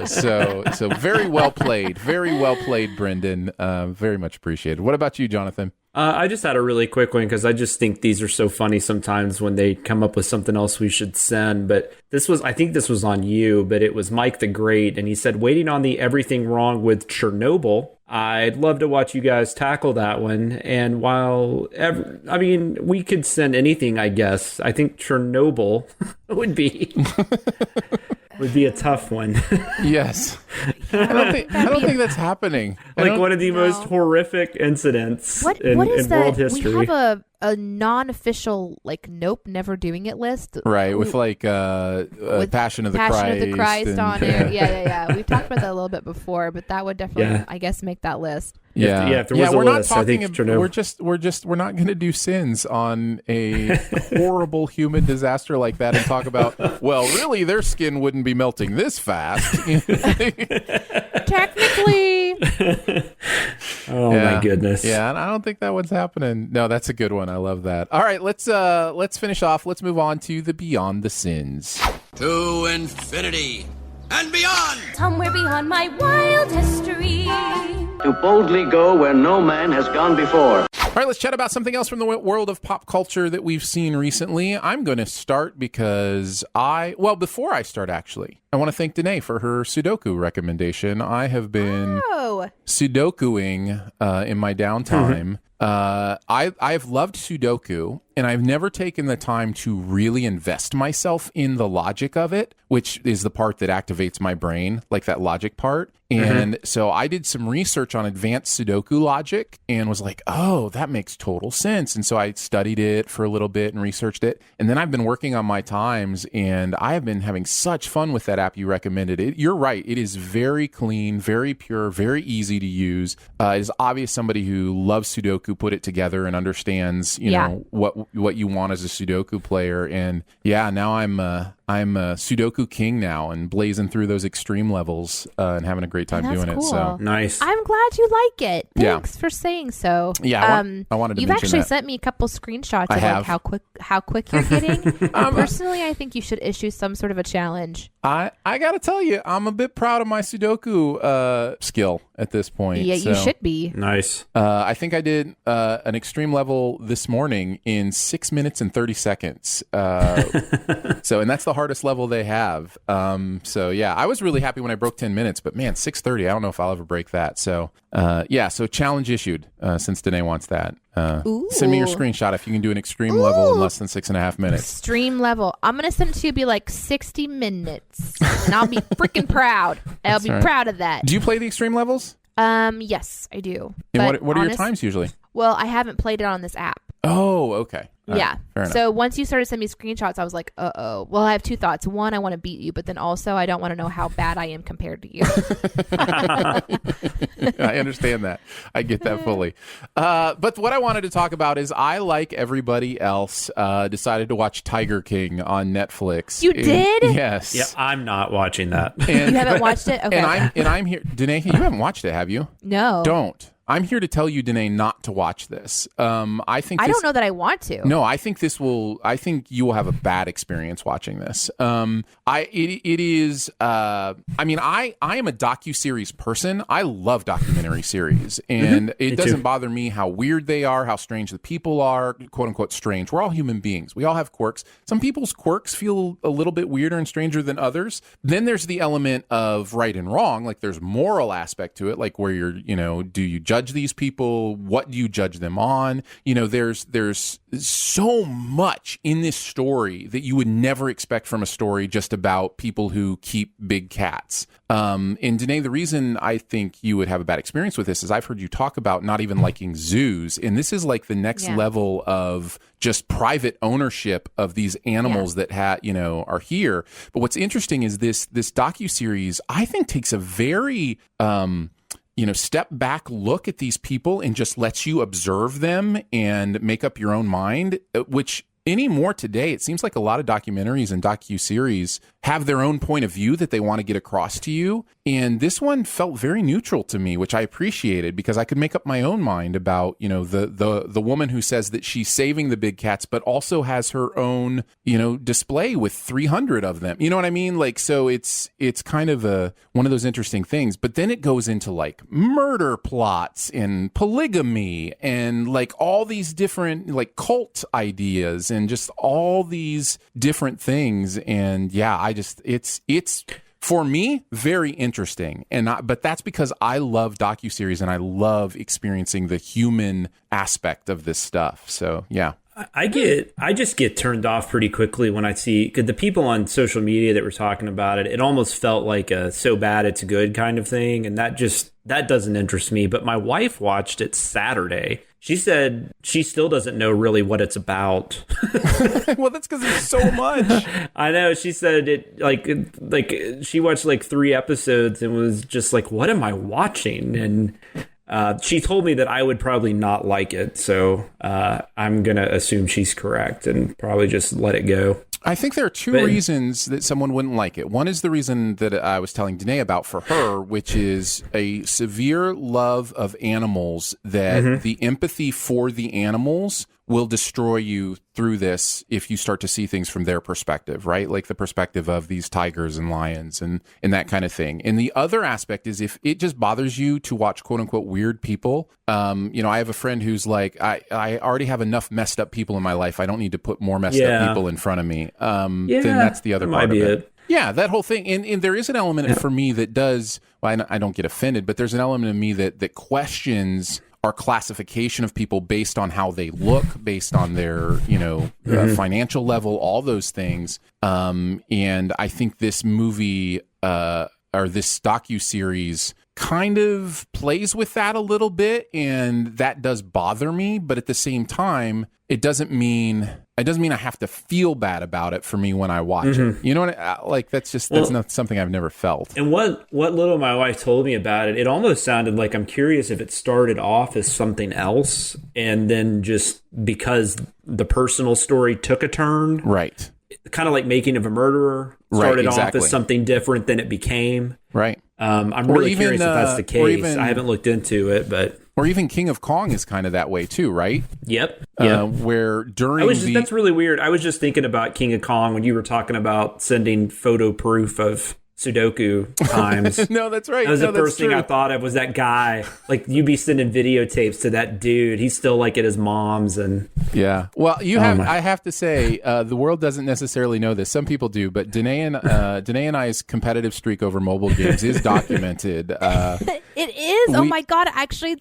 So very well played, Brendan. Very much appreciated. What about you, Jonathan? I just had a really quick one because I just think these are so funny sometimes when they come up with something else we should send. But I think this was on you, but it was Mike the Great, and he said, waiting on the "Everything Wrong with Chernobyl." I'd love to watch you guys tackle that one. And we could send anything, I guess. I think Chernobyl would be a tough one. Yes. I don't think that's happening. One of the most horrific incidents in world history. We have a non-official nope, never doing it list. Right, with Passion of the Christ on it. Yeah. We've talked about that a little bit before, but that would definitely, I guess, make that list. If there was a we're list, not I think Chernobyl. We're not going to do Sins on a horrible human disaster like that and talk about, well, really, their skin wouldn't be melting this fast. Technically. My goodness. Yeah, and I don't think that one's happening. No, that's a good one. I love that. All right, let's finish off. Let's move on to the Beyond the Sins. To infinity and beyond. Somewhere beyond my wild history. To boldly go where no man has gone before. All right, let's chat about something else from the world of pop culture that we've seen recently. I'm going to start because before I start, actually, I want to thank Danae for her Sudoku recommendation. I have been Sudokuing in my downtime. I've loved Sudoku, and I've never taken the time to really invest myself in the logic of it, which is the part that activates my brain, like that logic part. And so I did some research on advanced Sudoku logic and was like, oh, that makes total sense. And so I studied it for a little bit and researched it. And then I've been working on my times, and I have been having such fun with that app you recommended. You're right. It is very clean, very pure, very easy to use. It is obvious somebody who loves Sudoku put it together and understands, you know, what you want as a Sudoku player. And now I'm a Sudoku king now and blazing through those extreme levels and having a great time doing it. So nice. I'm glad you like it. Thanks for saying so. Yeah, I wanted to. You've mention actually that. sent me a couple screenshots of like how quick you're getting. Personally, I think you should issue some sort of a challenge. I got to tell you, I'm a bit proud of my Sudoku skill at this point. Yeah, you should be. Nice. I think I did an extreme level this morning in 6 minutes and 30 seconds. And that's the hardest level they have. I was really happy when I broke 10 minutes, but man, 6:30, I don't know if I'll ever break that. So challenge issued since Danae wants that. Send me your screenshot if you can do an extreme level in less than 6.5 minutes. Extreme level. I'm going to send it to you, be like 60 minutes, and I'll be freaking proud. I'll be proud of that. Do you play the extreme levels? Yes, I do. And what are your times usually? Well, I haven't played it on this app. Oh, okay. Yeah. Fair enough. So once you started sending me screenshots, I was like, uh-oh. Well, I have two thoughts. One, I want to beat you, but then also I don't want to know how bad I am compared to you. I understand that. I get that fully. But what I wanted to talk about is I, like everybody else, decided to watch Tiger King on Netflix. You did? Yes. Yeah, I'm not watching that. You haven't watched it? Okay. And I'm here. Danae, you haven't watched it, have you? No. Don't. I'm here to tell you, Danae, not to watch this. I don't know that I want to. No, I think you will have a bad experience watching this. I am a docuseries person. I love documentary series, and it doesn't bother me how weird they are, how strange the people are, quote unquote strange. We're all human beings. We all have quirks. Some people's quirks feel a little bit weirder and stranger than others. Then there's the element of right and wrong. Like there's moral aspect to it, like where do you judge these people? What do you judge them on? There's so much in this story that you would never expect from a story just about people who keep big cats. And Danae, the reason I think you would have a bad experience with this is I've heard you talk about not even liking zoos, and this is like the next level of just private ownership of these animals that are here. But what's interesting is this docuseries, I think, takes a very step back look at these people and just lets you observe them and make up your own mind, which anymore today, it seems like a lot of documentaries and docuseries have their own point of view that they want to get across to you. And this one felt very neutral to me, which I appreciated because I could make up my own mind about, the woman who says that she's saving the big cats, but also has her own, display with 300 of them. You know what I mean? Like, so it's kind of one of those interesting things, but then it goes into like murder plots and polygamy and like all these different like cult ideas and just all these different things. And it's for me very interesting, but that's because I love docuseries and I love experiencing the human aspect of this stuff. So yeah. I just get turned off pretty quickly when I see the people on social media that were talking about it. It almost felt like a so bad it's good kind of thing, and that doesn't interest me. But my wife watched it Saturday. She said she still doesn't know really what it's about. Well, that's because there's so much. I know. She said it like she watched like 3 episodes and was just like, "What am I watching?" And She told me that I would probably not like it, so I'm going to assume she's correct and probably just let it go. I think there are two reasons that someone wouldn't like it. One is the reason that I was telling Danae about for her, which is a severe love of animals, that the empathy for the animals will destroy you through this if you start to see things from their perspective, right? Like the perspective of these tigers and lions and that kind of thing. And the other aspect is if it just bothers you to watch quote unquote weird people. I have a friend who's like, I already have enough messed up people in my life. I don't need to put more messed up people in front of me. Then that's the other part of it. Yeah, that whole thing. And there is an element for me that does, well, I don't get offended, but there's an element of me that questions our classification of people based on how they look, based on their, financial level, all those things. And I think this movie or this docuseries kind of plays with that a little bit, and that does bother me. But at the same time, it doesn't mean I have to feel bad about it for me when I watch it. You know what? That's not something I've never felt. And what little my wife told me about it, it almost sounded like, I'm curious if it started off as something else, and then just because the personal story took a turn, right? Kind of like Making of a Murderer started off as something different than it became, right? I'm really curious if that's the case. I haven't looked into it, but. Or even King of Kong is kind of that way too, right? Yep. Where during that's really weird. I was just thinking about King of Kong when you were talking about sending photo proof of Sudoku times. No, that's right. That was the first thing I thought of, was that guy. Like, you'd be sending videotapes to that dude. He's still like at his mom's. And yeah. Well, I have to say, the world doesn't necessarily know this. Some people do, but Danae and I's competitive streak over mobile games is documented. It is. Oh my God! Actually,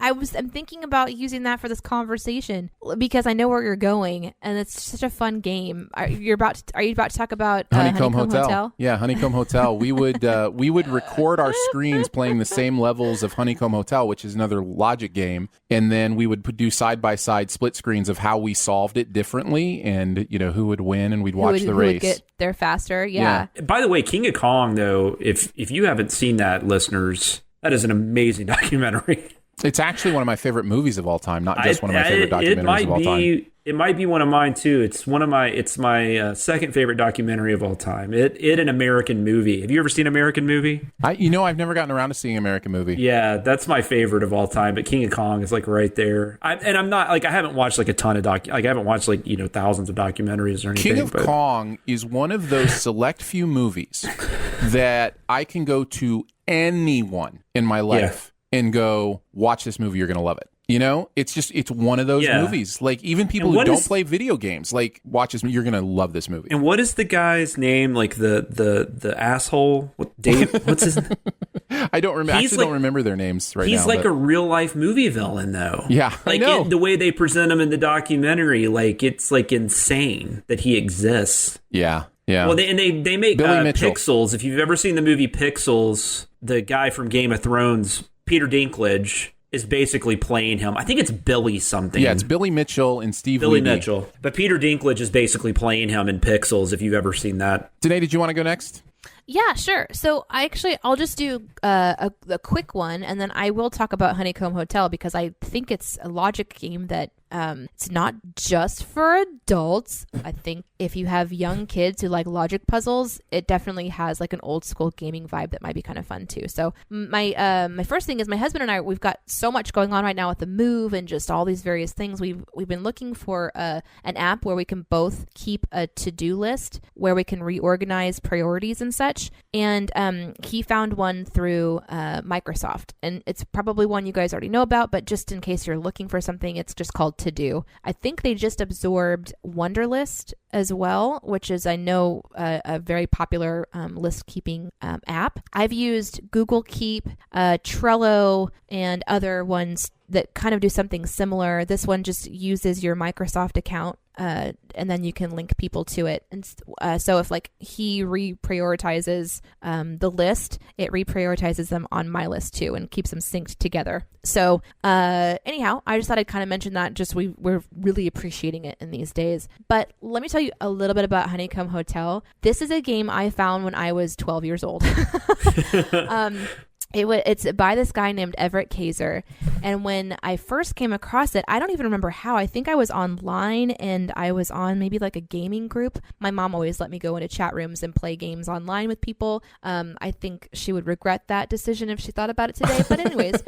I'm thinking about using that for this conversation because I know where you're going, and it's such a fun game. Are you about to talk about Honeycomb Hotel? Yeah, Honeycomb Hotel. We would record our screens playing the same levels of Honeycomb Hotel, which is another logic game, and then we would do side by side split screens of how we solved it differently, and who would win, and we'd watch the race. Who would get there faster? Yeah. By the way, King of Kong, though, if you haven't seen that, listeners, that is an amazing documentary. It's actually one of my favorite movies of all time, not just one of my favorite documentaries of all time. It might be one of mine too. It's my second favorite documentary of all time. An American Movie. Have you ever seen American Movie? I've never gotten around to seeing American Movie. Yeah, that's my favorite of all time. But King of Kong is like right there. I'm not like, I haven't watched like a ton of I haven't watched like thousands of documentaries or anything. King of Kong is one of those select few movies that I can go to anyone in my life and go, watch this movie, you're going to love it. It's one of those movies. Like, even people who don't play video games, like, watch this movie, you're going to love this movie. And what is the guy's name? Like the asshole? Dave? What's his name? I don't remember. Don't remember their names right now. He's like a real life movie villain, though. Yeah, like the way they present him in the documentary, like it's like insane that he exists. Yeah. Yeah. Well, they make Pixels. If you've ever seen the movie Pixels, the guy from Game of Thrones, Peter Dinklage, is basically playing him. I think it's Billy something. Yeah, it's Billy Mitchell and Steve Levy. Billy Mitchell. But Peter Dinklage is basically playing him in Pixels, if you've ever seen that. Danae, did you want to go next? Yeah, sure. So I'll just do a quick one, and then I will talk about Honeycomb Hotel because I think it's a logic game that it's not just for adults. I think if you have young kids who like logic puzzles, it definitely has like an old school gaming vibe that might be kind of fun too. So my first thing is my husband and I, we've got so much going on right now with the move and just all these various things. We've been looking for an app where we can both keep a to-do list where we can reorganize priorities and such. And he found one through Microsoft, and it's probably one you guys already know about, but just in case you're looking for something, it's just called To Do. I think they just absorbed Wunderlist as well, which is, I know, a very popular list keeping app. I've used Google Keep, Trello, and other ones that kind of do something similar. This one just uses your Microsoft account, and then you can link people to it. And so if like he reprioritizes the list, it reprioritizes them on my list too and keeps them synced together. So anyhow, I just thought I'd kind of mention that. Just we're really appreciating it in these days. But let me tell you a little bit about Honeycomb Hotel. This is a game I found when I was 12 years old. It's by this guy named Everett Kaiser. And when I first came across it, I don't even remember how. I think I was online and I was on maybe like a gaming group. My mom always let me go into chat rooms and play games online with people. I think she would regret that decision if she thought about it today. But anyways,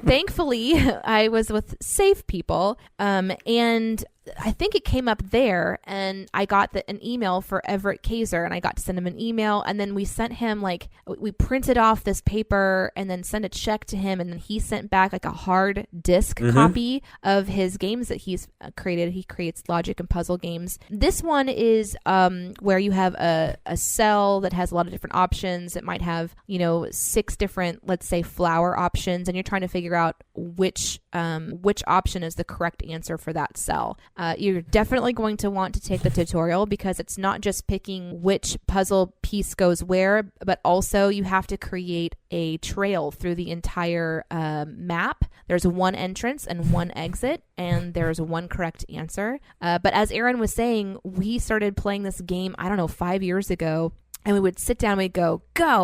thankfully, I was with safe people. And I think it came up there, and I got an email for Everett Kaiser, and I got to send him an email, and then we sent him, like, we printed off this paper and then sent a check to him, and then he sent back like a hard disk copy of his games that he's created. He creates logic and puzzle games. This one is where you have a cell that has a lot of different options. It might have, 6 different, let's say, flower options, and you're trying to figure out which option is the correct answer for that cell. You're definitely going to want to take the tutorial because it's not just picking which puzzle piece goes where, but also you have to create a trail through the entire map. There's one entrance and one exit, and there's one correct answer. But as Aaron was saying, we started playing this game, 5 years ago. And we would sit down, we'd go,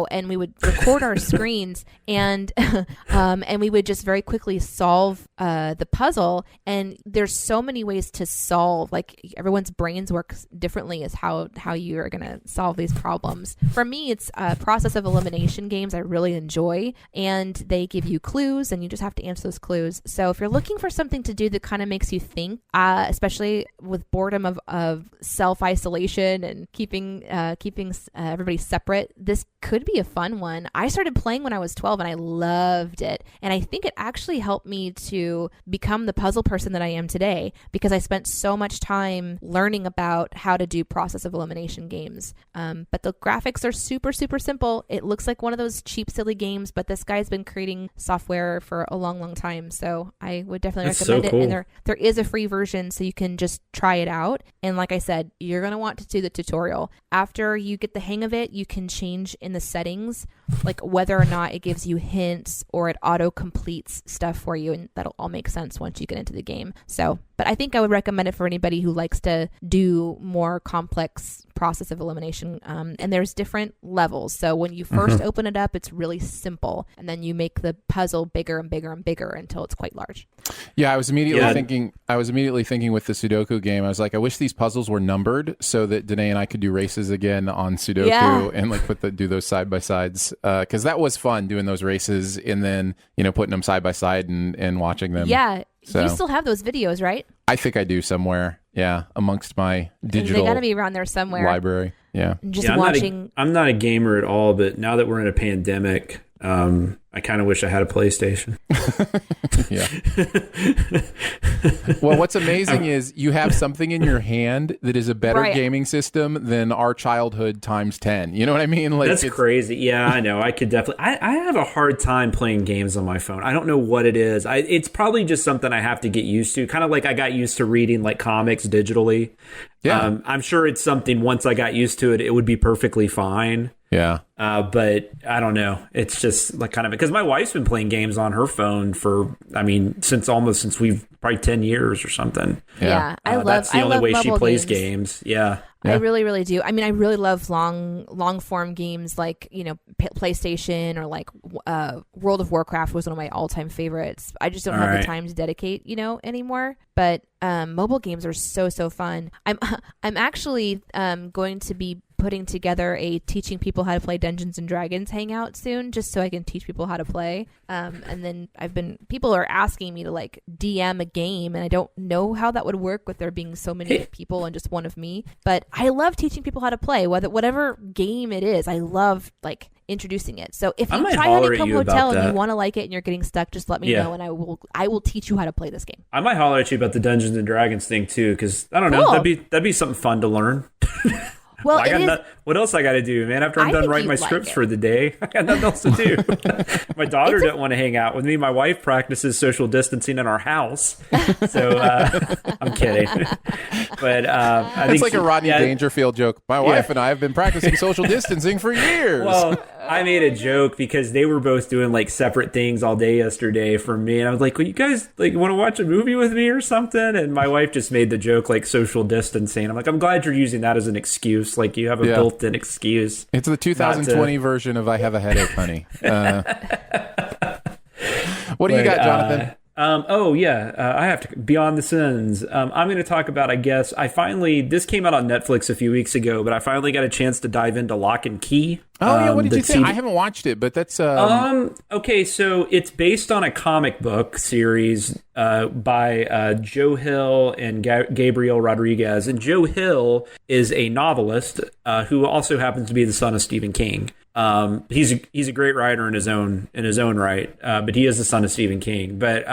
and we would record our screens, and we would just very quickly solve the puzzle. And there's so many ways to solve, like everyone's brains work differently as how you are going to solve these problems. For me, it's process of elimination games I really enjoy, and they give you clues, and you just have to answer those clues. So if you're looking for something to do that kind of makes you think, especially with boredom of self-isolation and keeping everybody separate, this could be a fun one. I started playing when I was 12 and I loved it. And I think it actually helped me to become the puzzle person that I am today because I spent so much time learning about how to do process of elimination games. But the graphics are super, super simple. It looks like one of those cheap, silly games, but this guy's been creating software for a long, long time. So I would definitely recommend it. And there is a free version, so you can just try it out. And like I said, you're going to want to do the tutorial. After you get the hang of it, you can change in the settings, like whether or not it gives you hints or it auto completes stuff for you, and that'll all make sense once you get into the game. So, but I think I would recommend it for anybody who likes to do more complex process of elimination. And there's different levels. So when you first open it up, it's really simple, and then you make the puzzle bigger and bigger and bigger until it's quite large. Yeah, I was immediately thinking with the Sudoku game, I was like, I wish these puzzles were numbered so that Danae and I could do races again on Sudoku and like do those side by sides. Because that was fun doing those races and then, putting them side by side and watching them. Yeah. So, you still have those videos, right? I think I do somewhere. Yeah. Amongst my digital They got to be around there somewhere. Library. Yeah. Just watching. I'm not a gamer at all, but now that we're in a pandemic, I kind of wish I had a PlayStation. Yeah. Well, what's amazing is you have something in your hand that is a better gaming system than our childhood times 10. You know what I mean? Like, that's crazy. Yeah, I know. I could definitely. I have a hard time playing games on my phone. I don't know what it is. It's probably just something I have to get used to. Kind of like I got used to reading like comics digitally. Yeah. I'm sure it's something once I got used to it, it would be perfectly fine. Yeah. But I don't know. It's just like kind of because my wife's been playing games on her phone for, since we've probably 10 years or something. Yeah. That's the only way she plays games. Yeah. I really, really do. I mean, I really love long form games like, PlayStation or like World of Warcraft was one of my all time favorites. I just don't have the time to dedicate, anymore. But mobile games are so, so fun. I'm actually going to be putting together a teaching people how to play Dungeons and Dragons hangout soon, just so I can teach people how to play. And then people are asking me to like DM a game, and I don't know how that would work with there being so many people and just one of me. But I love teaching people how to play, whatever game it is. I love like introducing it. So if you try Honeycomb Hotel and you want to like it and you're getting stuck, just let me know, and I will teach you how to play this game. I might holler at you about the Dungeons and Dragons thing too, because I don't know, that'd be something fun to learn. Well, what else I got to do, man? After I'm done writing my scripts for the day, I got nothing else to do. My daughter doesn't want to hang out with me. My wife practices social distancing in our house. So I'm kidding. But I think it's like a Rodney Dangerfield joke. My wife and I have been practicing social distancing for years. Well, I made a joke because they were both doing like separate things all day yesterday for me, and I was like, "Well, you guys like want to watch a movie with me or something?" And my wife just made the joke like social distancing. I'm like, "I'm glad you're using that as an excuse. Like you have a built-in excuse." It's the 2020 version of "I have a headache, honey." What do you got, Jonathan? I have to Beyond the Sins. I'm going to talk about, I guess, this came out on Netflix a few weeks ago, but I finally got a chance to dive into Lock and Key. What did you think? I haven't watched it, but that's... Okay, so it's based on a comic book series by Joe Hill and Gabriel Rodriguez. And Joe Hill is a novelist who also happens to be the son of Stephen King. He's a great writer in his own right, but he is the son of Stephen King. But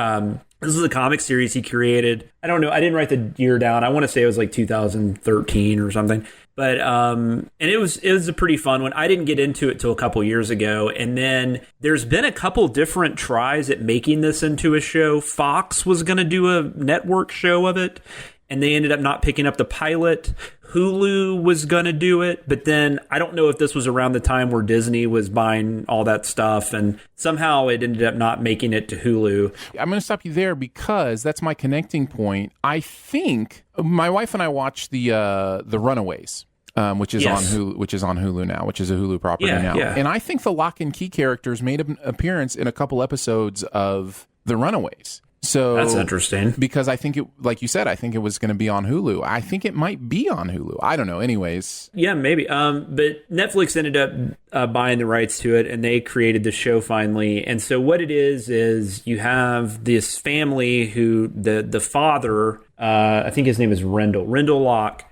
this is a comic series he created. I don't know. I didn't write the year down. I want to say it was like 2013 or something. But and it was a pretty fun one. I didn't get into it till a couple years ago, and then there's been a couple different tries at making this into a show. Fox was going to do a network show of it, and they ended up not picking up the pilot. Hulu was going to do it, but then I don't know if this was around the time where Disney was buying all that stuff, and somehow it ended up not making it to Hulu. I'm going to stop you there because that's my connecting point. I think my wife and I watched the Runaways. Which is on Hulu now, which is a Hulu property now. Yeah. And I think the Lock and Key characters made an appearance in a couple episodes of The Runaways. So that's interesting because I think it, like you said, I think it was going to be on Hulu. I think it might be on Hulu. I don't know. Anyways, yeah, maybe. But Netflix ended up buying the rights to it, and they created the show finally. And so what it is you have this family who the father, I think his name is Rendell Locke.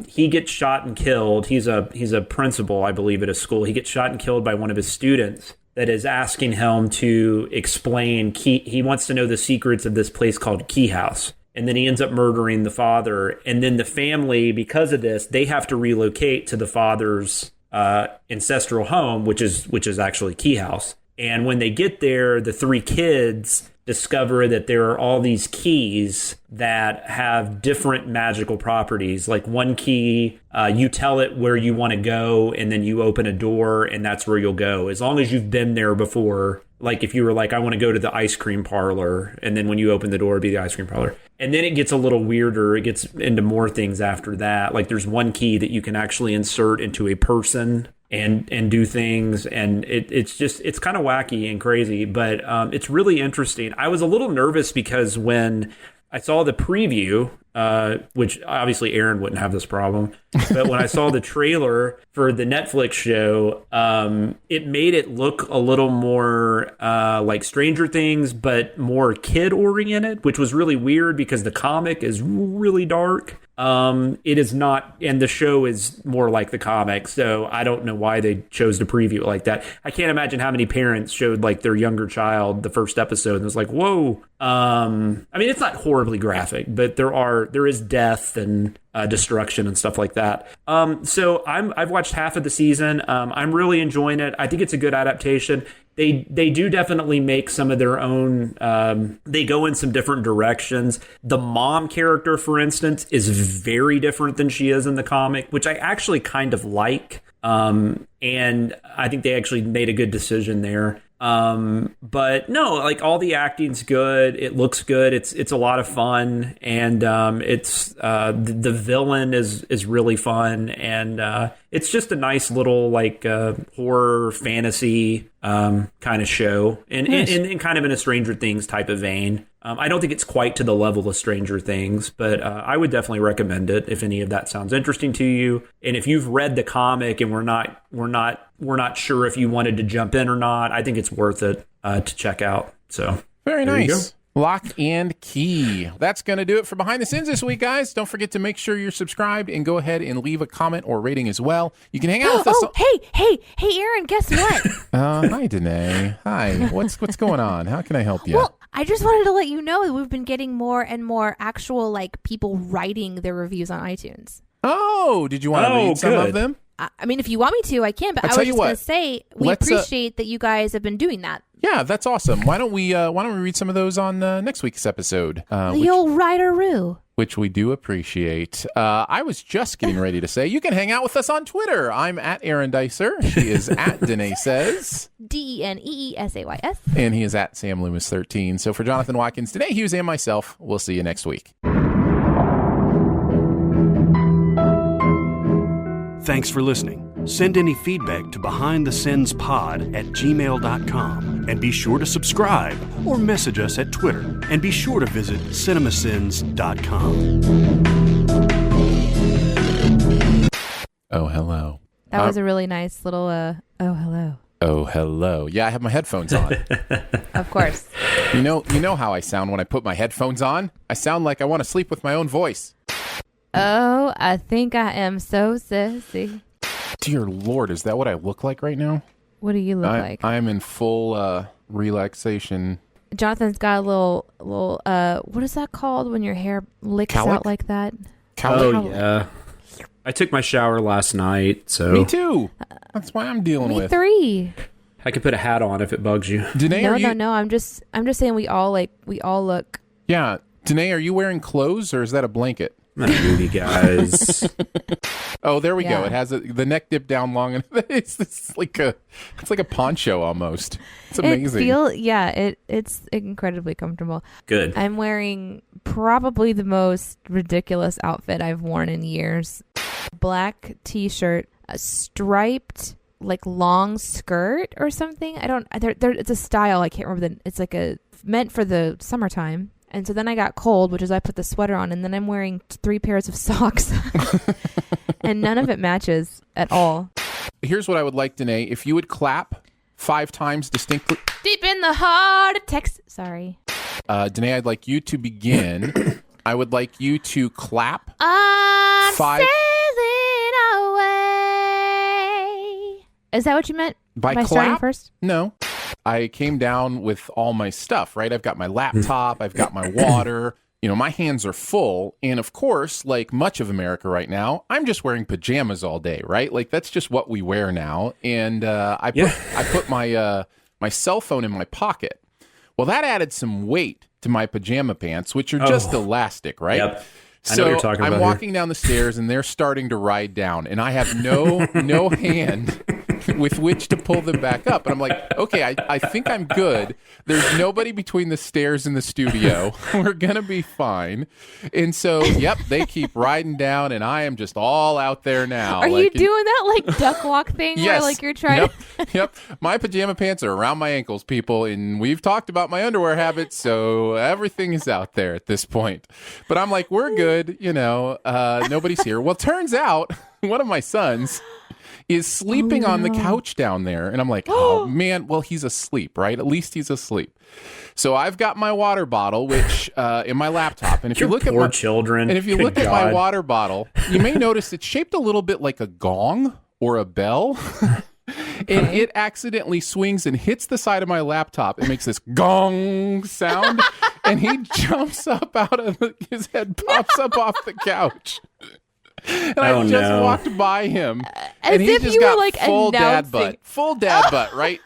He gets shot and killed. He's a principal, I believe, at a school. He gets shot and killed by one of his students that is asking him to explain he wants to know the secrets of this place called Key House. And then he ends up murdering the father. And then the family, because of this, they have to relocate to the father's ancestral home, which is actually Key House. And when they get there, the three kids discover that there are all these keys that have different magical properties. Like one key, you tell it where you want to go, and then you open a door, and that's where you'll go. As long as you've been there before. Like if you were like, I want to go to the ice cream parlor, and then when you open the door, it'd be the ice cream parlor. And then it gets a little weirder. It gets into more things after that. Like there's one key that you can actually insert into a person and do things, and it's kind of wacky and crazy, but it's really interesting. I was a little nervous because when I saw the preview, which obviously Aaron wouldn't have this problem, but when I saw the trailer for the Netflix show, it made it look a little more like Stranger Things, but more kid-oriented, which was really weird because the comic is really dark. It is not, and the show is more like the comic, so I don't know why they chose to preview it like that. I can't imagine how many parents showed like their younger child the first episode and was like, whoa. I mean, it's not horribly graphic, but there is death and destruction and stuff like that. So I've watched half of the season. I'm really enjoying it. I think it's a good adaptation. They do definitely make some of their own. They go in some different directions. The mom character, for instance, is very different than she is in the comic, which I actually kind of like. And I think they actually made a good decision there. But no, like all the acting's good. It looks good. It's a lot of fun, and it's the villain is really fun, and it's just a nice little like horror fantasy kind of show, and kind of in a Stranger Things type of vein. I don't think it's quite to the level of Stranger Things, but I would definitely recommend it if any of that sounds interesting to you. And if you've read the comic and we're not sure if you wanted to jump in or not, I think it's worth it to check out. So very nice. Lock and Key. That's going to do it for Behind the Sins this week, guys. Don't forget to make sure you're subscribed and go ahead and leave a comment or rating as well. You can hang out with us. Hey, Aaron, guess what? Hi, Danae. Hi. What's going on? How can I help you? Well, I just wanted to let you know that we've been getting more and more actual like people writing their reviews on iTunes. Oh, did you want to read some of them? I mean, if you want me to, I can. But I was just going to say, we appreciate that you guys have been doing that Yeah, that's awesome. Why don't we read some of those on next week's episode? The old writer-roo. Which we do appreciate. I was just getting ready to say, you can hang out with us on Twitter. I'm at Aaron Dicer. She is at Danae Says. DENEESAYS. And he is at Sam Loomis 13. So for Jonathan Watkins, Danae Hughes, and myself, we'll see you next week. Thanks for listening. Send any feedback to behindthesinspod@gmail.com, and be sure to subscribe or message us at Twitter, and be sure to visit CinemaSins.com. Oh, hello. That was a really nice little, oh, hello. Oh, hello. Yeah, I have my headphones on. Of course. You know how I sound when I put my headphones on? I sound like I want to sleep with my own voice. Oh, I think I am so sissy. Dear Lord, is that what I look like right now? What do you look like? I'm in full relaxation. Jonathan's got a little, what is that called when your hair licks out like that? Oh, yeah. I took my shower last night, so... Me too. That's why I'm dealing with. Me three. I could put a hat on if it bugs you. Danae, No. I'm just saying we all look. Yeah. Danae, are you wearing clothes or is that a blanket? Movie guys. Oh, there we go. It has the neck dip down long, and it's like a poncho almost. It's amazing. It's incredibly comfortable. Good. I'm wearing probably the most ridiculous outfit I've worn in years. Black t-shirt, a striped like long skirt or something. It's a style. I can't remember it's like meant for the summertime. And so then I got cold, which is I put the sweater on, and then I'm wearing 3 pairs of socks. And none of it matches at all. Here's what I would like, Danae. If you would clap 5 times distinctly. Deep in the heart of Texas. Sorry. Danae, I'd like you to begin. I would like you to clap. I'm 5. sailing away. Is that what you meant? By clap? Starting first? No. I came down with all my stuff, right? I've got my laptop, I've got my water, my hands are full. And of course, like much of America right now, I'm just wearing pajamas all day, right? Like that's just what we wear now. And I put my cell phone in my pocket. Well, that added some weight to my pajama pants, which are just elastic, right? Yep. So I know what you're talking about. I'm walking down the stairs and they're starting to ride down, and I have no hand with which to pull them back up. And I'm like, okay, I think I'm good. There's nobody between the stairs and the studio. We're going to be fine. And so, they keep riding down, and I am just all out there now. Are you doing that like duck walk thing yes. where like you're trying Yep. My pajama pants are around my ankles, people, and we've talked about my underwear habits, so everything is out there at this point. But I'm like, we're good, nobody's here. Well, turns out one of my sons is sleeping on the couch down there. And I'm like, oh, man, well, he's asleep, right? At least he's asleep. So I've got my water bottle, which in my laptop. And if you look at my children, and if you look at my water bottle, you may notice it's shaped a little bit like a gong or a bell. And it accidentally swings and hits the side of my laptop. It makes this gong sound. And he jumps up out of his head pops up off the couch. And I just walked by him, and he just got like full dad butt, right?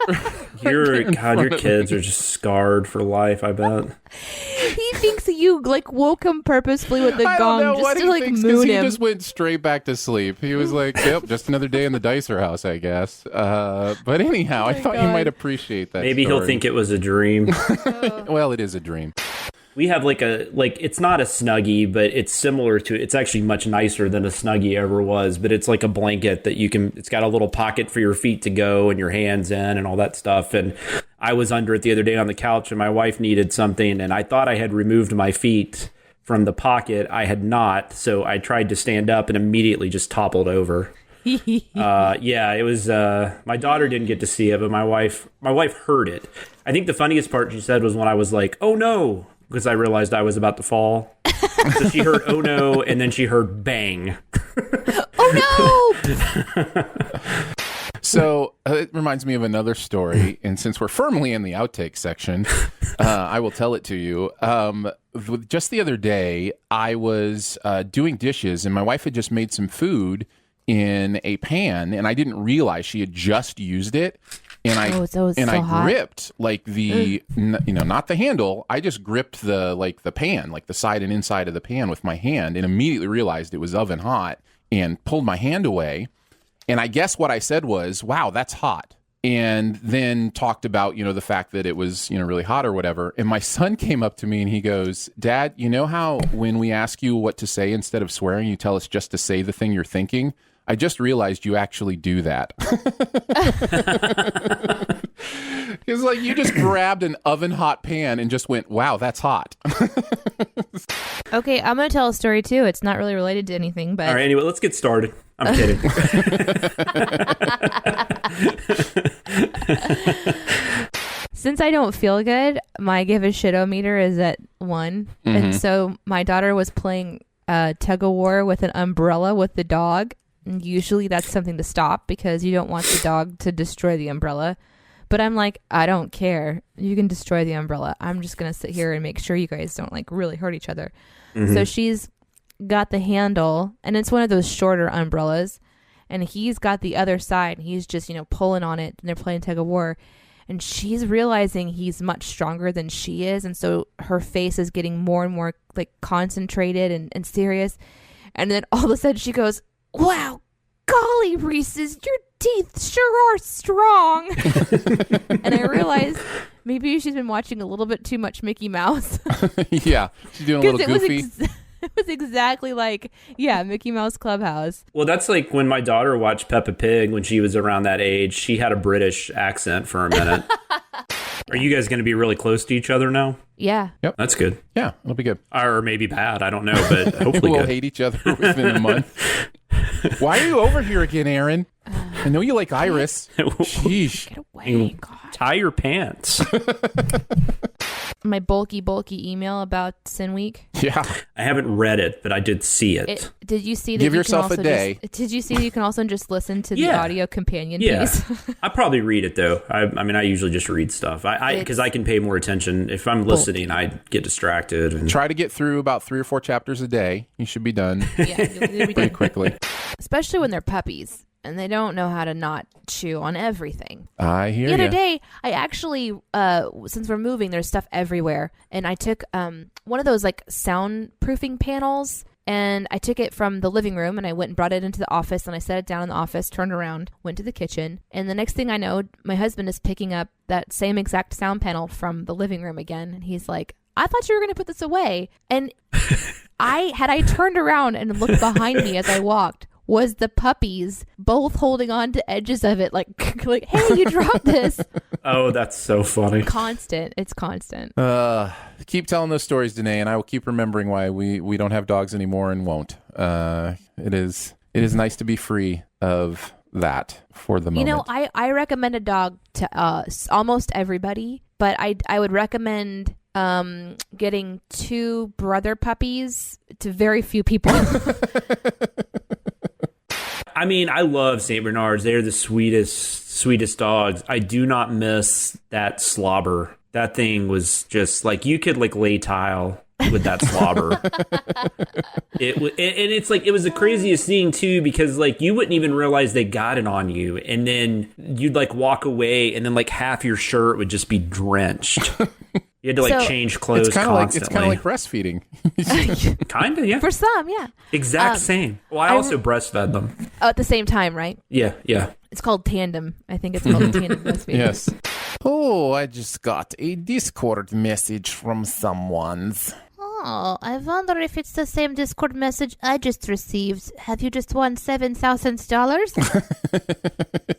Your kids are just scarred for life, I bet. He thinks you like woke him purposefully with the gong just to like moon him. He just went straight back to sleep. He was like, "Yep, just another day in the Dicer house, I guess." But anyhow, I thought you might appreciate that. Maybe story. he'll think it was a dream. Well, it is a dream. We have it's not a Snuggie, but it's similar to, it's actually much nicer than a Snuggie ever was, but it's like a blanket that it's got a little pocket for your feet to go and your hands in and all that stuff. And I was under it the other day on the couch, and my wife needed something, and I thought I had removed my feet from the pocket. I had not. So I tried to stand up and immediately just toppled over. It was, my daughter didn't get to see it, but my wife heard it. I think the funniest part she said was when I was like, "Oh no," because I realized I was about to fall. So she heard, "Oh no," and then she heard bang. Oh no! So it reminds me of another story, and since we're firmly in the outtake section, I will tell it to you. Just the other day, I was doing dishes, and my wife had just made some food in a pan, and I didn't realize she had just used it. And I hot. gripped like not the handle. I just gripped the pan, like the side and inside of the pan with my hand, and immediately realized it was oven hot and pulled my hand away. And I guess what I said was, "Wow, that's hot." And then talked about, the fact that it was, really hot or whatever. And my son came up to me and he goes, "Dad, you know how when we ask you what to say instead of swearing, you tell us just to say the thing you're thinking? I just realized you actually do that." It's like you just grabbed an oven hot pan and just went, "Wow, that's hot." Okay, I'm going to tell a story too. It's not really related to anything, but... All right, anyway, let's get started. I'm kidding. Since I don't feel good, my give a shit-o-meter is at 1. Mm-hmm. And so my daughter was playing tug-of-war with an umbrella with the dog. And usually that's something to stop because you don't want the dog to destroy the umbrella. But I'm like, I don't care. You can destroy the umbrella. I'm just going to sit here and make sure you guys don't really hurt each other. Mm-hmm. So she's got the handle, and it's one of those shorter umbrellas. And he's got the other side, and he's just, pulling on it, and they're playing tug of war. And she's realizing he's much stronger than she is. And so her face is getting more and more concentrated and serious. And then all of a sudden she goes, "Wow, golly, Reese's, your teeth sure are strong." And I realized maybe she's been watching a little bit too much Mickey Mouse. Yeah, she's doing a little goofy. It was exactly Mickey Mouse Clubhouse. Well, that's like when my daughter watched Peppa Pig when she was around that age. She had a British accent for a minute. Are you guys going to be really close to each other now? Yeah. Yep. That's good. Yeah, it'll be good. Or maybe bad. I don't know, but hopefully we'll good. hate each other within a month. Why are you over here again, Aaron? I know you like Iris. Sheesh. Get away, God. Tie your pants. My bulky email about Sin Week. Yeah. I haven't read it, but I did see it. Did you see that? Give yourself a day. Did you see that you can also just listen to the audio companion piece? I probably read it though. I mean, I usually just read stuff. Because I can pay more attention. If I'm listening, I get distracted. And try to get through about 3 or 4 chapters a day. You should be done. Yeah, you'll be pretty quickly. Especially when they're puppies and they don't know how to not chew on everything. I hear you. The other day, I actually, since we're moving, there's stuff everywhere. And I took one of those soundproofing panels, and I took it from the living room and I went and brought it into the office, and I set it down in the office, turned around, went to the kitchen. And the next thing I know, my husband is picking up that same exact sound panel from the living room again. And he's like, "I thought you were going to put this away." And I turned around and looked behind me as I walked, was the puppies both holding on to edges of it like, "Hey, you dropped this." Oh, that's so funny. It's constant. Keep telling those stories, Danae, and I will keep remembering why we don't have dogs anymore and won't. It is nice to be free of that for the moment. I recommend a dog to almost everybody, but I would recommend getting 2 brother puppies to very few people. I mean, I love St. Bernards. They're the sweetest dogs. I do not miss that slobber. That thing was just you could lay tile with that slobber. It was the craziest thing too, because you wouldn't even realize they got it on you, and then you'd walk away, and then half your shirt would just be drenched. You had to change clothes constantly. It's kind of like breastfeeding. Kind of, yeah. For some, yeah. Exact same. Well, I also breastfed them. At the same time, right? Yeah. It's called tandem. I think it's called tandem breastfeeding. Yes. Oh, I just got a Discord message from someone's. Oh, I wonder if it's the same Discord message I just received. Have you just won $7,000?